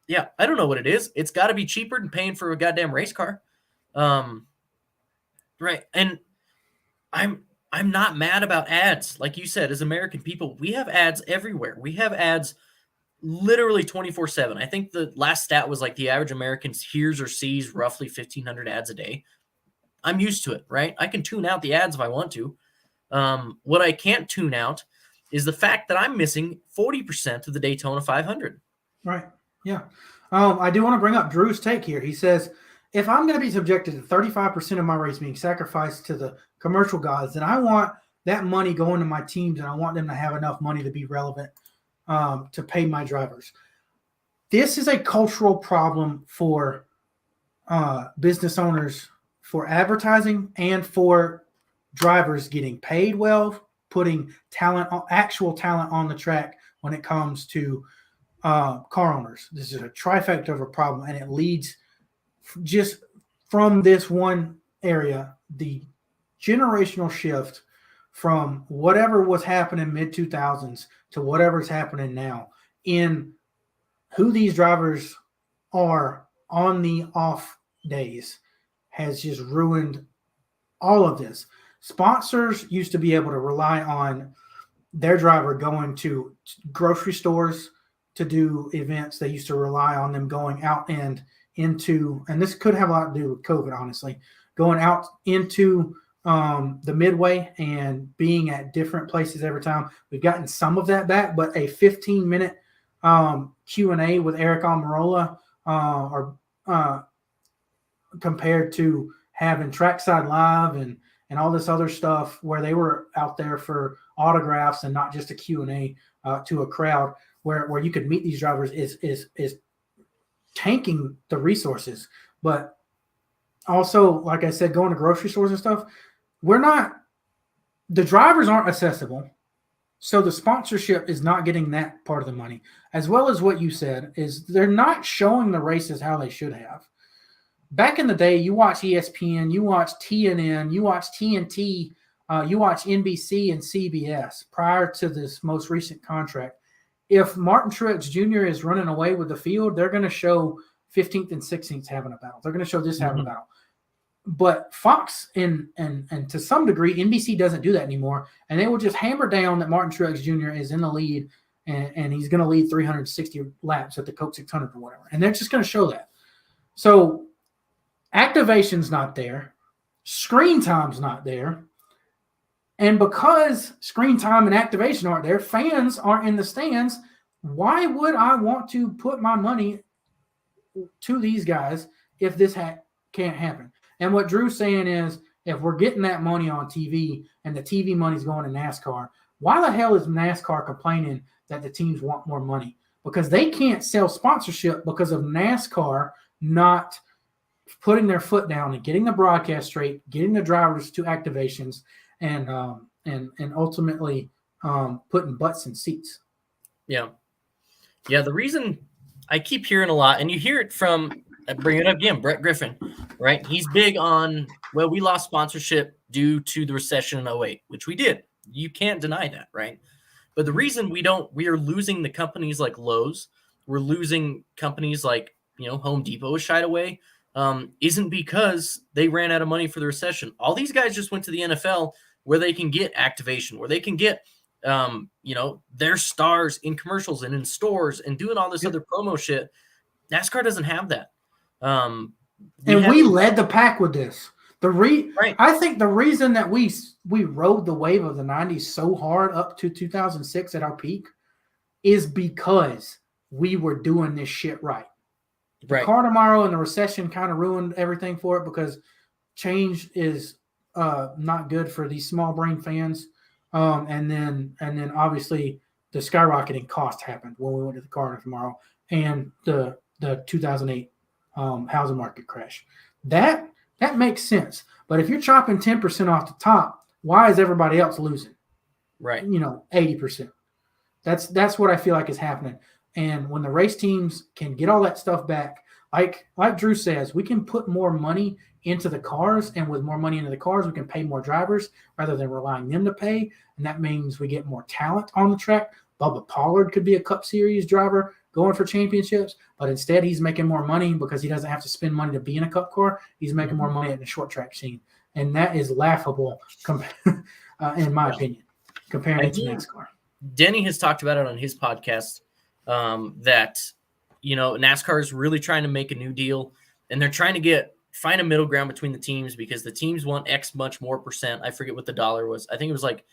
Yeah, I don't know what it is. It's got to be cheaper than paying for a goddamn race car. Right. And I'm not mad about ads. Like you said, as American people, we have ads everywhere. We have ads literally 24/7. I think the last stat was like the average American hears or sees roughly 1,500 ads a day. I'm used to it, right? I can tune out the ads if I want to. What I can't tune out is the fact that I'm missing 40% of the Daytona 500. Right. Yeah. I do want to bring up Drew's take here. He says, if I'm going to be subjected to 35% of my race being sacrificed to the commercial gods, then I want that money going to my teams, and I want them to have enough money to be relevant to pay my drivers. This is a cultural problem for business owners, for advertising, and for drivers getting paid well, putting talent, actual talent on the track when it comes to car owners. This is a trifecta of a problem, and it leads just from this one area, the generational shift from whatever was happening mid-2000s to whatever's happening now in who these drivers are on the off days has just ruined all of this. Sponsors used to be able to rely on their driver going to grocery stores to do events. They used to rely on them going out and into, and this could have a lot to do with COVID, honestly, going out into the midway and being at different places every time. We've gotten some of that back, but a 15-minute Q&A with Eric Almirola or compared to having Trackside Live and all this other stuff where they were out there for autographs and not just a Q&A to a crowd where you could meet these drivers is tanking the resources. But also, like I said, going to grocery stores and stuff, the drivers aren't accessible. So the sponsorship is not getting that part of the money, as well as what you said is they're not showing the races how they should have. Back in the day, you watch ESPN, you watch TNN, you watch TNT, you watch NBC and CBS prior to this most recent contract. If Martin Truex Jr. is running away with the field, they're going to show 15th and 16th having a battle. They're going to show this having a battle. But Fox and to some degree, NBC doesn't do that anymore. And they will just hammer down that Martin Truex Jr. is in the lead and he's going to lead 360 laps at the Coke 600 or whatever. And they're just going to show that. So activation's not there. Screen time's not there. And because screen time and activation aren't there, fans aren't in the stands. Why would I want to put my money to these guys if this can't happen? And what Drew's saying is, if we're getting that money on TV and the TV money's going to NASCAR, why the hell is NASCAR complaining that the teams want more money? Because they can't sell sponsorship because of NASCAR not putting their foot down and getting the broadcast straight, getting the drivers to activations, and ultimately putting butts in seats. Yeah. The reason I keep hearing a lot, and you hear it from, I bring it up again, Brett Griffin, right? He's big on, well, we lost sponsorship due to the recession in 08, which we did. You can't deny that, right? But the reason we are losing the companies like Lowe's, we're losing companies like, Home Depot is shied away, isn't because they ran out of money for the recession. All these guys just went to the NFL where they can get activation, where they can get, their stars in commercials and in stores and doing all this other promo shit. NASCAR doesn't have that. We led the pack with this. Right. I think the reason that we rode the wave of the 90s so hard up to 2006 at our peak is because we were doing this shit right. The car tomorrow and the recession kind of ruined everything for it because change is not good for these small brain fans. And then obviously the skyrocketing cost happened when we went to the car tomorrow and the 2008 housing market crash. That makes sense. But if you're chopping 10% off the top, why is everybody else losing? Right. 80%. That's what I feel like is happening. And when the race teams can get all that stuff back, like Drew says, we can put more money into the cars, and with more money into the cars, we can pay more drivers rather than relying them to pay. And that means we get more talent on the track. Bubba Pollard could be a Cup Series driver going for championships, but instead he's making more money because he doesn't have to spend money to be in a Cup car. He's making more money at the short track scene. And that is laughable, in my opinion, comparing it to NASCAR. Denny has talked about it on his podcast that, NASCAR is really trying to make a new deal, and they're trying to find a middle ground between the teams because the teams want X much more percent. I forget what the dollar was. I think it was like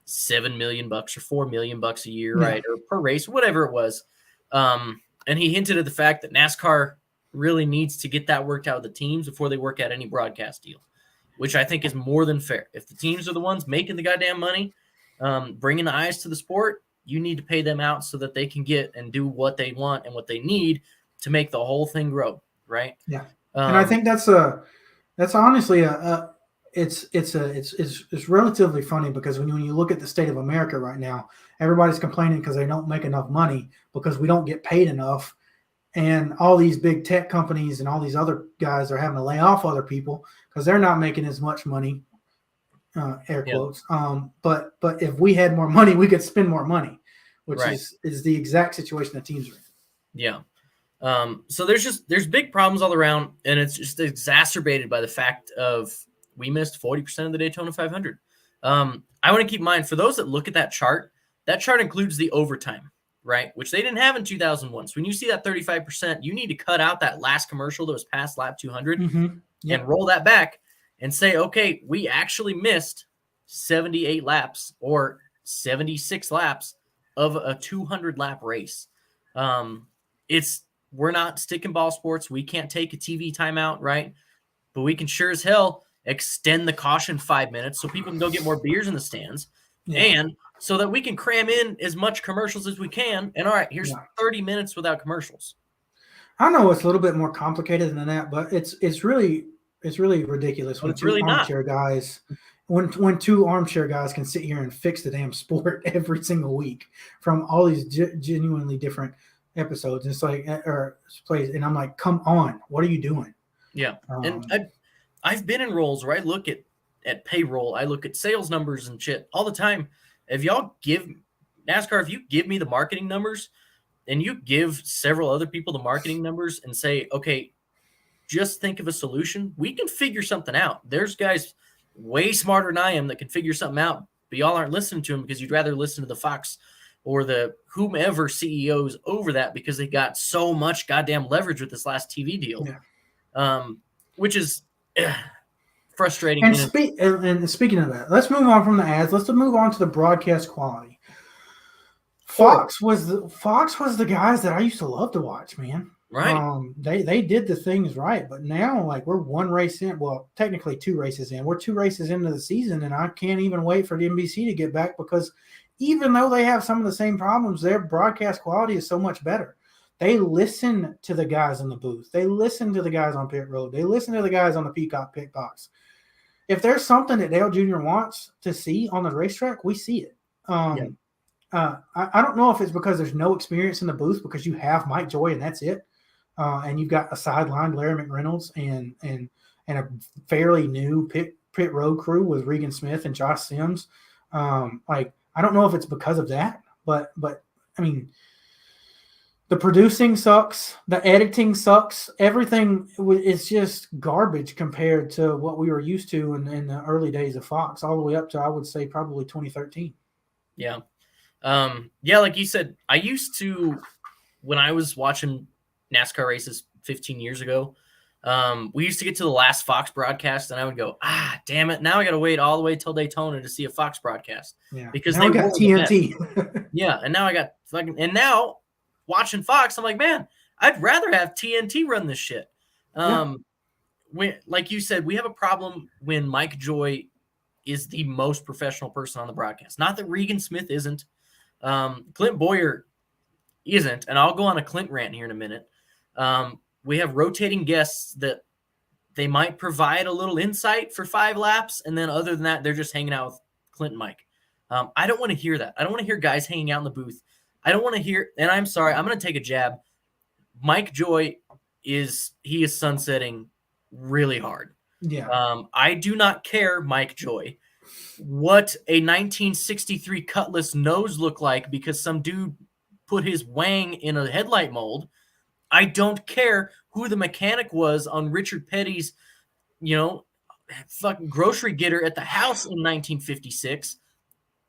$7 million or $4 million a year, right? Or per race, whatever it was. And he hinted at the fact that NASCAR really needs to get that worked out with the teams before they work out any broadcast deal, which I think is more than fair. If the teams are the ones making the goddamn money, bringing the eyes to the sport, you need to pay them out so that they can get and do what they want and what they need to make the whole thing grow, right? Yeah. And I think that's honestly it's relatively funny because when you look at the state of America right now, everybody's complaining because they don't make enough money because we don't get paid enough, and all these big tech companies and all these other guys are having to lay off other people because they're not making as much money, air quotes. But if we had more money, we could spend more money, which is the exact situation the teams are in. Yeah. So there's big problems all around, and it's just exacerbated by the fact of we missed 40% of the Daytona 500. I want to keep in mind, for those that look at that chart includes the overtime, right? Which they didn't have in 2001. So when you see that 35%, you need to cut out that last commercial that was past lap 200 and roll that back. and say, okay, we actually missed 78 laps or 76 laps of a 200 lap race. We're not sticking ball sports. We can't take a TV timeout, right? But we can sure as hell extend the caution 5 minutes so people can go get more beers in the stands, and so that we can cram in as much commercials as we can. And all right, here's 30 minutes without commercials. I know it's a little bit more complicated than that, but it's really ridiculous when two armchair guys can sit here and fix the damn sport every single week from all these genuinely different episodes. It's like or plays, and I'm like, come on, what are you doing? Yeah, and I've been in roles where I look at payroll, I look at sales numbers and shit all the time. If y'all give NASCAR, if you give me the marketing numbers and you give several other people the marketing numbers and say, okay, just think of a solution, we can figure something out. There's guys way smarter than I am that can figure something out, but y'all aren't listening to them because you'd rather listen to the Fox or the whomever CEOs over that because they got so much goddamn leverage with this last TV deal. Yeah. Which is frustrating. And speaking of that, let's move on from the ads. Let's move on to the broadcast quality. Fox was the guys that I used to love to watch, man. Right. They did the things right, but now like we're one race in. Well, technically 2 races in. We're 2 races into the season, and I can't even wait for the NBC to get back because even though they have some of the same problems, their broadcast quality is so much better. They listen to the guys in the booth. They listen to the guys on pit road. They listen to the guys on the Peacock pit box. If there's something that Dale Jr. wants to see on the racetrack, we see it. I don't know if it's because there's no experience in the booth because you have Mike Joy and that's it. And you've got a sideline Larry McReynolds and a fairly new pit road crew with Regan Smith and Josh Sims. I don't know if it's because of that, but I mean, the producing sucks. The editing sucks. Everything is just garbage compared to what we were used to in the early days of Fox, all the way up to, I would say, probably 2013. Yeah. Like you said, I used to, when I was watching NASCAR races 15 years ago, we used to get to the last Fox broadcast, and I would go, damn it, now I got to wait all the way till Daytona to see a Fox broadcast. Yeah. Because now they got TNT. Yeah, and now I got fucking, and now watching Fox, I'm like, man, I'd rather have TNT run this shit. When, like you said, we have a problem when Mike Joy is the most professional person on the broadcast. Not that Regan Smith isn't. Clint Boyer isn't, and I'll go on a Clint rant here in a minute. We have rotating guests that they might provide a little insight for 5 laps, and then other than that, they're just hanging out with Clint and Mike. I don't want to hear that. I don't want to hear guys hanging out in the booth. I don't want to hear, and I'm sorry, I'm going to take a jab. Mike Joy is sunsetting really hard. Yeah. I do not care, Mike Joy, what a 1963 Cutlass nose looked like because some dude put his wang in a headlight mold. I don't care who the mechanic was on Richard Petty's, fucking grocery getter at the house in 1956.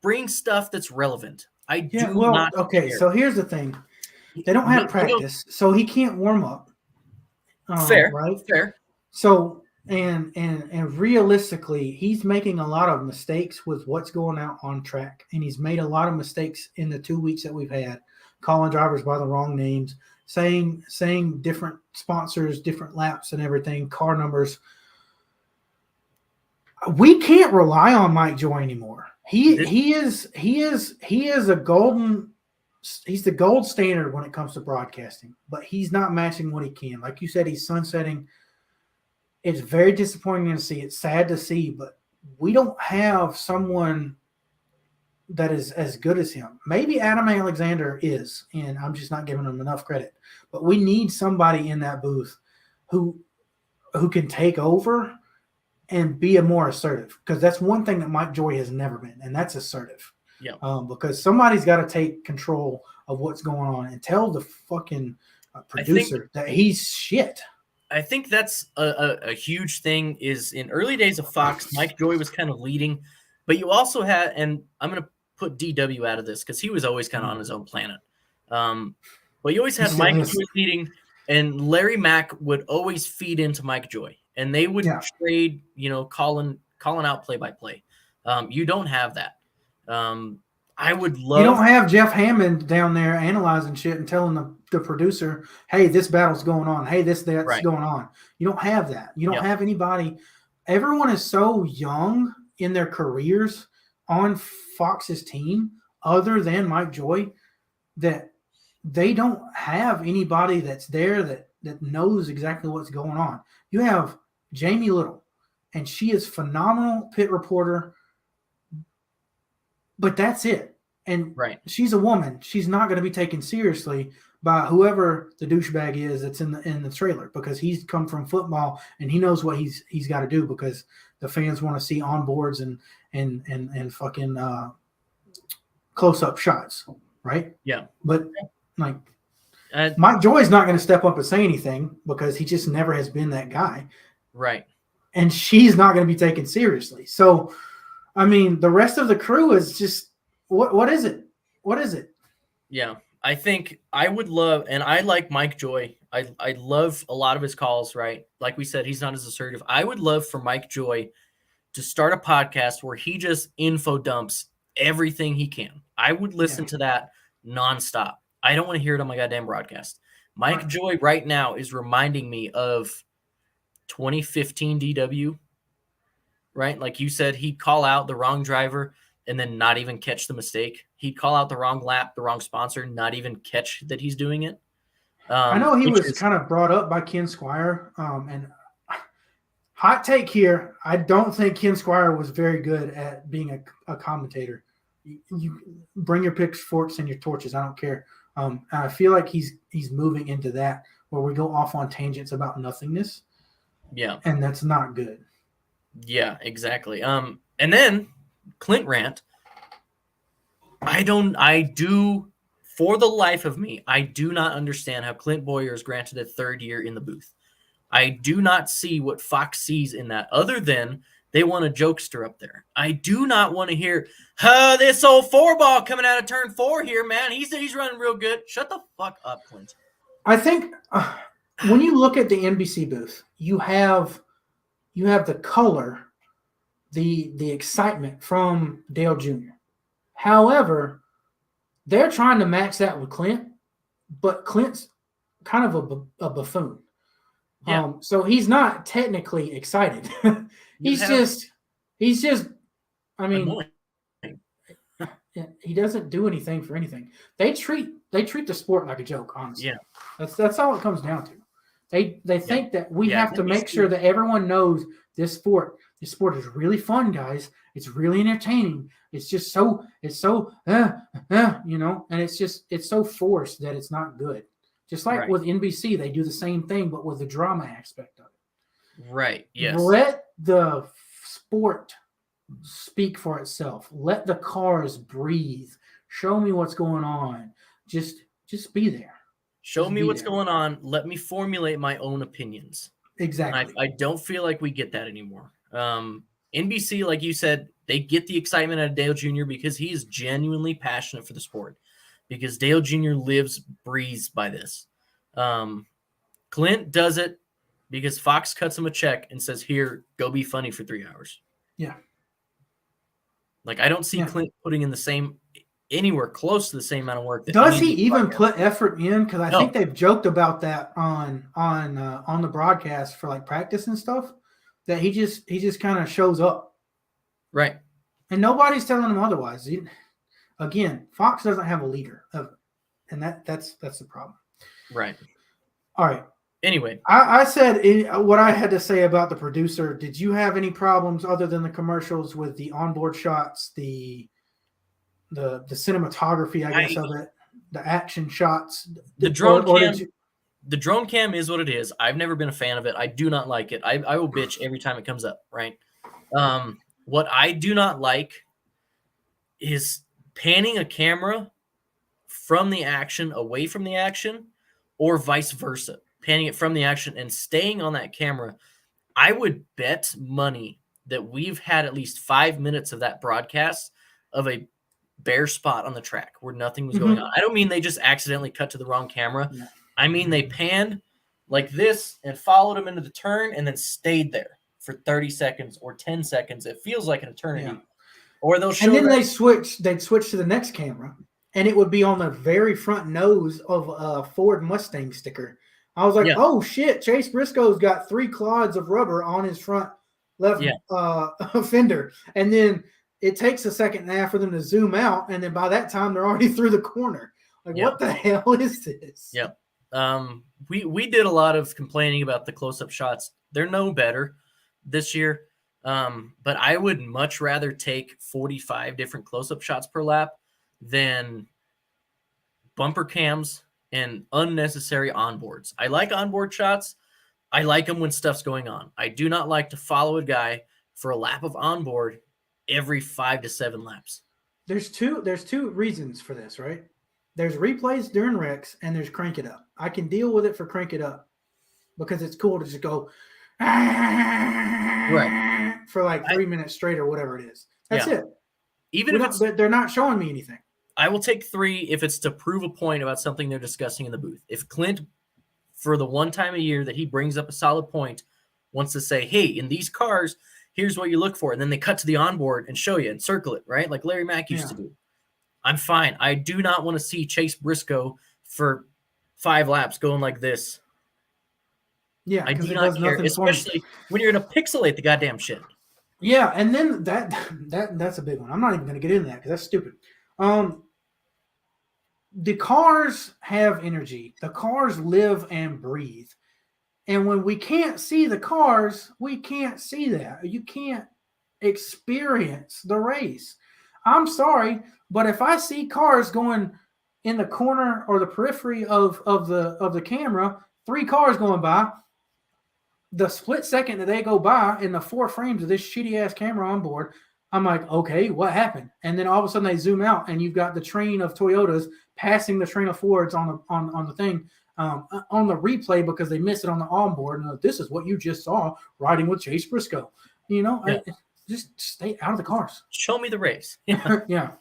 Bring stuff that's relevant. I do not care. So here's the thing. They don't have practice, so he can't warm up. Fair, right? Fair. So and realistically, he's making a lot of mistakes with what's going out on track, and he's made a lot of mistakes in the 2 weeks that we've had, calling drivers by the wrong names, saying different sponsors, different laps, and everything, car numbers. We can't rely on Mike Joy anymore. He's the gold standard when it comes to broadcasting, but he's not matching what he can. Like you said, he's sunsetting. It's very disappointing to see. It's sad to see, but we don't have someone that is as good as him. Maybe Adam Alexander is, and I'm just not giving him enough credit. But we need somebody in that booth who can take over and be a more assertive, because that's one thing that Mike Joy has never been, and that's assertive. Yeah. Because somebody's got to take control of what's going on and tell the fucking producer that he's shit. I think that's a huge thing. Is in early days of Fox, Mike Joy was kind of leading, but you also had, and I'm going to put DW out of this because he was always kind of on his own planet. But you always had Mike Joy leading, and Larry Mack would always feed into Mike Joy. and they would Yeah. trade, calling out play by play. You don't have that. I would love. You don't have Jeff Hammond down there analyzing shit and telling the producer, "Hey, this battle's going on. Hey, that's Right. going on." You don't have that. You don't Yep. have anybody. Everyone is so young in their careers on Fox's team, other than Mike Joy, that they don't have anybody that's there that knows exactly what's going on. You have Jamie Little, and she is phenomenal pit reporter, but that's it. And Right. she's a woman. She's not going to be taken seriously by whoever the douchebag is that's in the trailer, because he's come from football and he knows what he's got to do, because the fans want to see onboards and fucking close up shots, right? Yeah. But like Mike Joy's not going to step up and say anything because he just never has been that guy, right? And she's not going to be taken seriously. So, I mean, the rest of the crew is just what is it? What is it? Yeah, I think I would love, and I like Mike Joy. I love a lot of his calls, right? Like we said, he's not as assertive. I would love for Mike Joy to start a podcast where he just info dumps everything he can. I would listen to that nonstop. I don't want to hear it on my goddamn broadcast. Mike Joy right now is reminding me of 2015 DW, right? Like you said, he'd call out the wrong driver and then not even catch the mistake. He'd call out the wrong lap, the wrong sponsor, not even catch that he's doing it. I know he was kind of brought up by Ken Squire, and hot take here, I don't think Ken Squire was very good at being a commentator. You bring your pitchforks and your torches, I don't care. I feel like he's moving into that where we go off on tangents about nothingness. Yeah. And that's not good. Yeah, exactly. And then Clint rant. For the life of me, I do not understand how Clint Boyer is granted a third year in the booth. I do not see what Fox sees in that, other than they want a jokester up there. I do not want to hear, this old 4-ball coming out of turn 4 here, man. He's running real good. Shut the fuck up, Clint. I think when you look at the NBC booth, you have the color, the excitement from Dale Jr. However, they're trying to match that with Clint, but Clint's kind of a buffoon. Yeah. So he's not technically excited. he's just, I mean, he doesn't do anything for anything. They treat the sport like a joke, honestly. Yeah. That's all it comes down to. They think that we have to make sure that everyone knows this sport. This sport is really fun, guys. It's really entertaining. It's just so and it's so forced that it's not good. Just like with NBC, they do the same thing, but with the drama aspect of it. Right. Yes. Let the sport speak for itself. Let the cars breathe. Show me what's going on. Just be there. Show me what's going on. Let me formulate my own opinions. Exactly. And I don't feel like we get that anymore. NBC, like you said, they get the excitement out of Dale Jr. because he is genuinely passionate for the sport. Because Dale Jr. lives, breathes by this. Clint does it because Fox cuts him a check and says, "Here, go be funny for 3 hours." Yeah. Like, I don't see Clint putting in the same, anywhere close to the same amount of work. Does he even put effort in? Because I think they've joked about that on the broadcast for like practice and stuff. That he just kind of shows up, right? And nobody's telling him otherwise. Again, Fox doesn't have a leader, and that's the problem. Right. All right. Anyway, I said what I had to say about the producer. Did you have any problems other than the commercials with the onboard shots, the cinematography, I guess, of it, the action shots, the drone cam? The drone cam is what it is. I've never been a fan of it. I do not like it. I will bitch every time it comes up, right? What I do not like is panning a camera from the action away from the action, or vice versa. Panning it from the action and staying on that camera. I would bet money that we've had at least 5 minutes of that broadcast of a bare spot on the track where nothing was going on. I don't mean they just accidentally cut to the wrong camera. Yeah. I mean they panned like this and followed him into the turn and then stayed there for 30 seconds or 10 seconds. It feels like an eternity. Yeah. Or they'll show And then that, they'd switch to the next camera, and it would be on the very front nose of a Ford Mustang sticker. I was like, Yeah. oh shit, Chase Briscoe's got 3 clods of rubber on his front left fender. And then it takes a second and a half for them to zoom out, and then by that time they're already through the corner. Like, what the hell is this? Yeah. We did a lot of complaining about the close-up shots. They're no better this year. But I would much rather take 45 different close-up shots per lap than bumper cams and unnecessary onboards. I like onboard shots. I like them when stuff's going on. I do not like to follow a guy for a lap of onboard every 5 to 7 laps. There's two reasons for this, right? There's replays during wrecks, and there's crank it up. I can deal with it for crank it up because it's cool to just go right for like 3 minutes straight or whatever it is. That's it. Even if they're not showing me anything. I will take 3 if it's to prove a point about something they're discussing in the booth. If Clint, for the one time a year that he brings up a solid point, wants to say, hey, in these cars, here's what you look for. And then they cut to the onboard and show you and circle it, right? Like Larry Mack used to do. I'm fine. I do not want to see Chase Briscoe for 5 laps going like this. Yeah, I do not care, especially when you're going to pixelate the goddamn shit. Yeah, and then that's a big one. I'm not even going to get into that because that's stupid. The cars have energy. The cars live and breathe. And when we can't see the cars, we can't see that. You can't experience the race. I'm sorry, but if I see cars going in the corner or the periphery of the camera, 3 cars going by, the split second that they go by in the 4 frames of this shitty ass camera on board, I'm like, okay, what happened? And then all of a sudden they zoom out, and you've got the train of Toyotas passing the train of Fords on the thing on the replay because they missed it on the onboard. And this is what you just saw riding with Chase Briscoe. Just stay out of the cars. Show me the race. Yeah,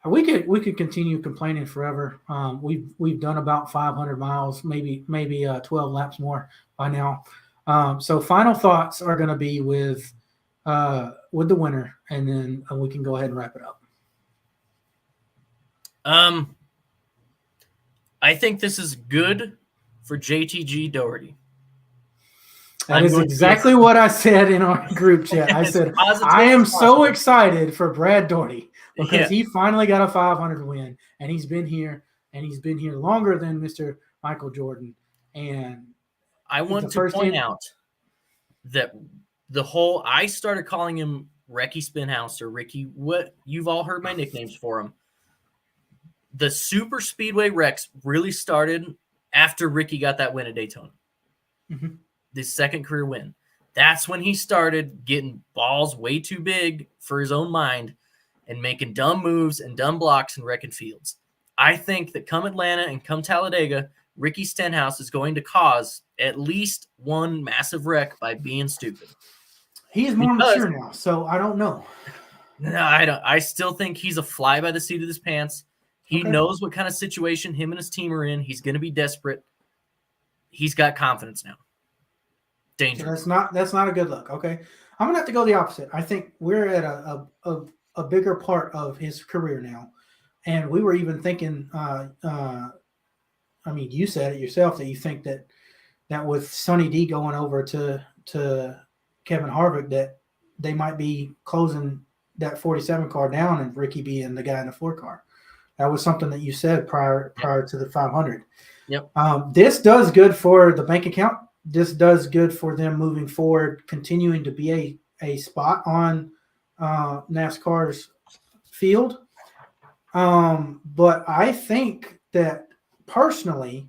we could continue complaining forever. We've done about 500 miles, maybe 12 laps more by now. So final thoughts are going to be with the winner, and then we can go ahead and wrap it up. I think this is good for JTG Doherty. That is exactly what I said in our group chat. I said, I am so excited for Brad Doherty because he finally got a 500 win, and he's been here longer than Mr. Michael Jordan. And I want to point out that I started calling him Ricky Spinhouse or Ricky, what you've all heard my nicknames for him. The super speedway wrecks really started after Ricky got that win at Daytona. Mm-hmm. This second career win. That's when he started getting balls way too big for his own mind and making dumb moves and dumb blocks and wrecking fields. I think that come Atlanta and come Talladega, Ricky Stenhouse is going to cause at least one massive wreck by being stupid. He is more mature now, so I don't know. No, I don't. I still think he's a fly by the seat of his pants. He knows what kind of situation him and his team are in. He's going to be desperate. He's got confidence now. Dangerous. So that's not a good look. Okay, I'm gonna have to go the opposite. I think we're at a bigger part of his career now, and we were even thinking. You said it yourself that you think that with Sonny D going over to Kevin Harvick, that they might be closing that 47 car down and Ricky being the guy in the 4 car. That was something that you said prior to the 500. Yep. This does good for the bank account. This does good for them moving forward, continuing to be a spot on NASCAR's field. But I think that personally,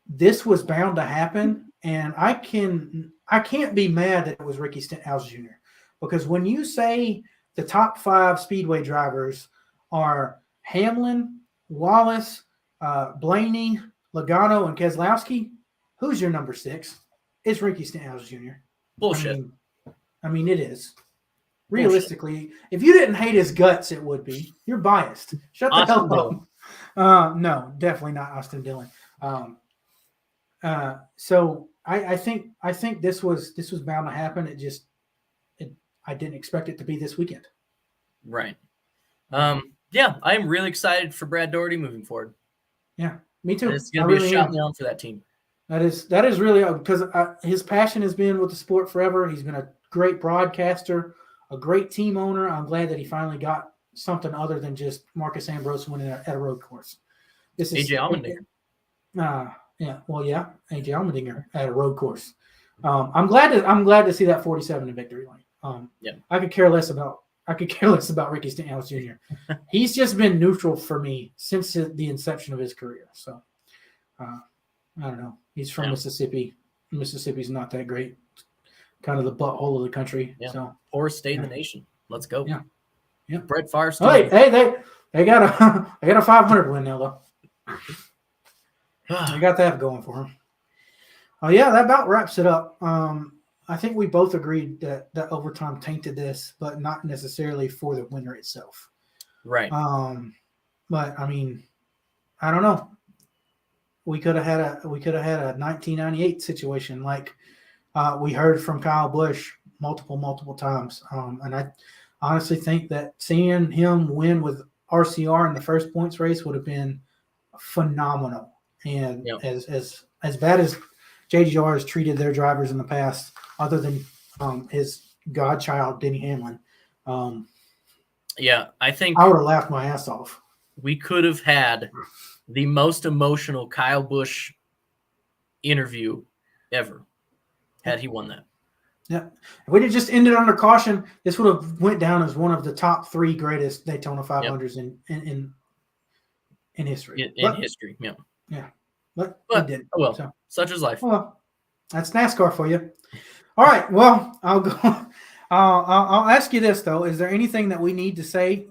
this was bound to happen, and I can't be mad that it was Ricky Stenhouse Jr. Because when you say the top 5 speedway drivers are Hamlin, Wallace, Blaney, Logano, and Keselowski, who's your number 6? It's Ricky Stenhouse Jr. Bullshit. I mean, it is. Realistically, if you didn't hate his guts, it would be. You're biased. Shut the hell up. No, definitely not Austin Dillon. So I think this was bound to happen. I didn't expect it to be this weekend. Right. Yeah, I'm really excited for Brad Daugherty moving forward. Yeah, me too. It's going to be a shot in the arm for that team. That is really because his passion has been with the sport forever. He's been a great broadcaster, a great team owner. I'm glad that he finally got something other than just Marcus Ambrose winning at a road course. This is AJ Allmendinger. AJ Allmendinger at a road course. I'm glad to see that 47 in victory lane. I could care less about Ricky Stenhouse Jr. He's just been neutral for me since the inception of his career. So I don't know. He's from Mississippi. Mississippi's not that great. Kind of the butthole of the country. Yeah. So poorest state in the nation. Let's go. Yeah. Yeah. Brett Favre. They got a 500 win now though. They got that going for them. Oh yeah, that about wraps it up. I think we both agreed that overtime tainted this, but not necessarily for the winner itself. Right. But I mean, I don't know. We could have had a 1998 situation like we heard from Kyle Busch multiple times. And I honestly think that seeing him win with RCR in the first points race would have been phenomenal. And as bad as JGR has treated their drivers in the past, other than his godchild Denny Hamlin, I think I would have laughed my ass off. We could have had the most emotional Kyle Busch interview ever had he won that. Yeah, if we'd have just ended under caution, this would have went down as one of the top 3 greatest Daytona 500s in history. In history, yeah. Yeah, but it didn't. Oh well, so. Such is life. Well, that's NASCAR for you. All right. Well, I'll go. I'll ask you this though: is there anything that we need to say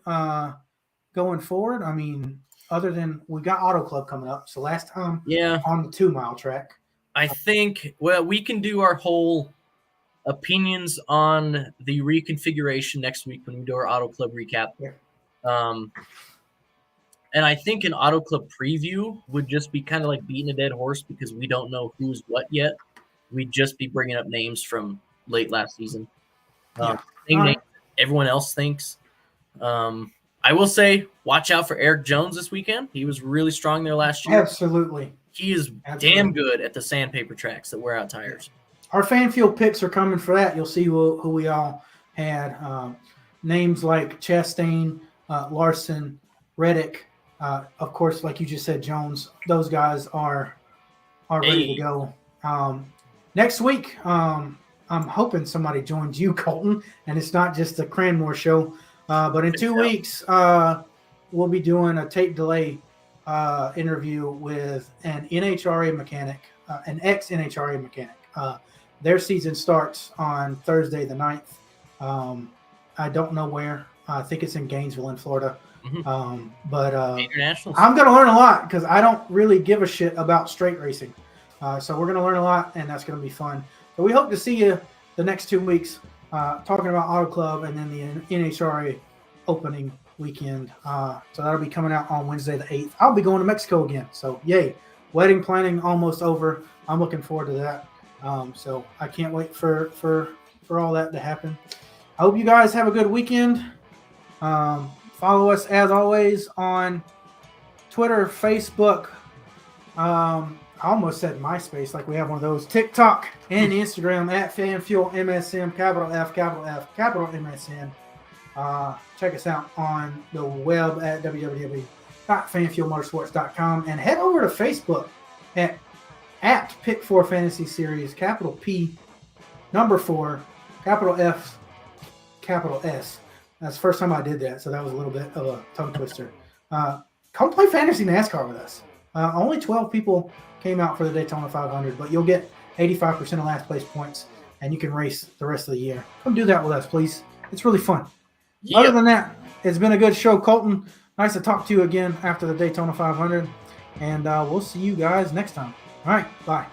going forward? I mean, other than we got Auto Club coming up, so last time, on the 2-mile track. I think we can do our whole opinions on the reconfiguration next week when we do our Auto Club recap. Yeah. And I think an Auto Club preview would just be kind of like beating a dead horse because we don't know who's what yet. We'd just be bringing up names from late last season. Names everyone else thinks. I will say, watch out for Eric Jones this weekend. He was really strong there last year. Absolutely. He is damn good at the sandpaper tracks that wear out tires. Our fan field picks are coming for that. You'll see who we all had. Names like Chastain, Larson, Reddick, of course, like you just said, Jones. Those guys are ready to go. Next week, I'm hoping somebody joins you, Colton, and it's not just the Cranmore show. But in 2 weeks, we'll be doing a tape delay interview with an NHRA mechanic, an ex-NHRA mechanic. Their season starts on Thursday the 9th. I don't know where. I think it's in Gainesville in Florida. Mm-hmm. But International. I'm going to learn a lot because I don't really give a shit about straight racing. So we're going to learn a lot, and that's going to be fun. So we hope to see you the next 2 weeks talking about Auto Club and then the NHRA opening weekend. So that'll be coming out on Wednesday the 8th. I'll be going to Mexico again. So yay. Wedding planning almost over. I'm looking forward to that. So I can't wait for all that to happen. I hope you guys have a good weekend. Follow us as always on Twitter, Facebook. I almost said MySpace, like we have one of those. TikTok and Instagram at FanFuelMSM, capital F, capital MSN. Check us out on the web at www.fanfuelmotorsports.com and head over to Facebook at Pick 4 Fantasy Series, capital P, number 4, capital F, capital S. That's the first time I did that, so that was a little bit of a tongue twister. Come play Fantasy NASCAR with us. Only 12 people came out for the Daytona 500, but you'll get 85% of last place points, and you can race the rest of the year. Come do that with us, please. It's really fun. Yep. Other than that, it's been a good show, Colton. Nice to talk to you again after the Daytona 500, and we'll see you guys next time. All right, bye.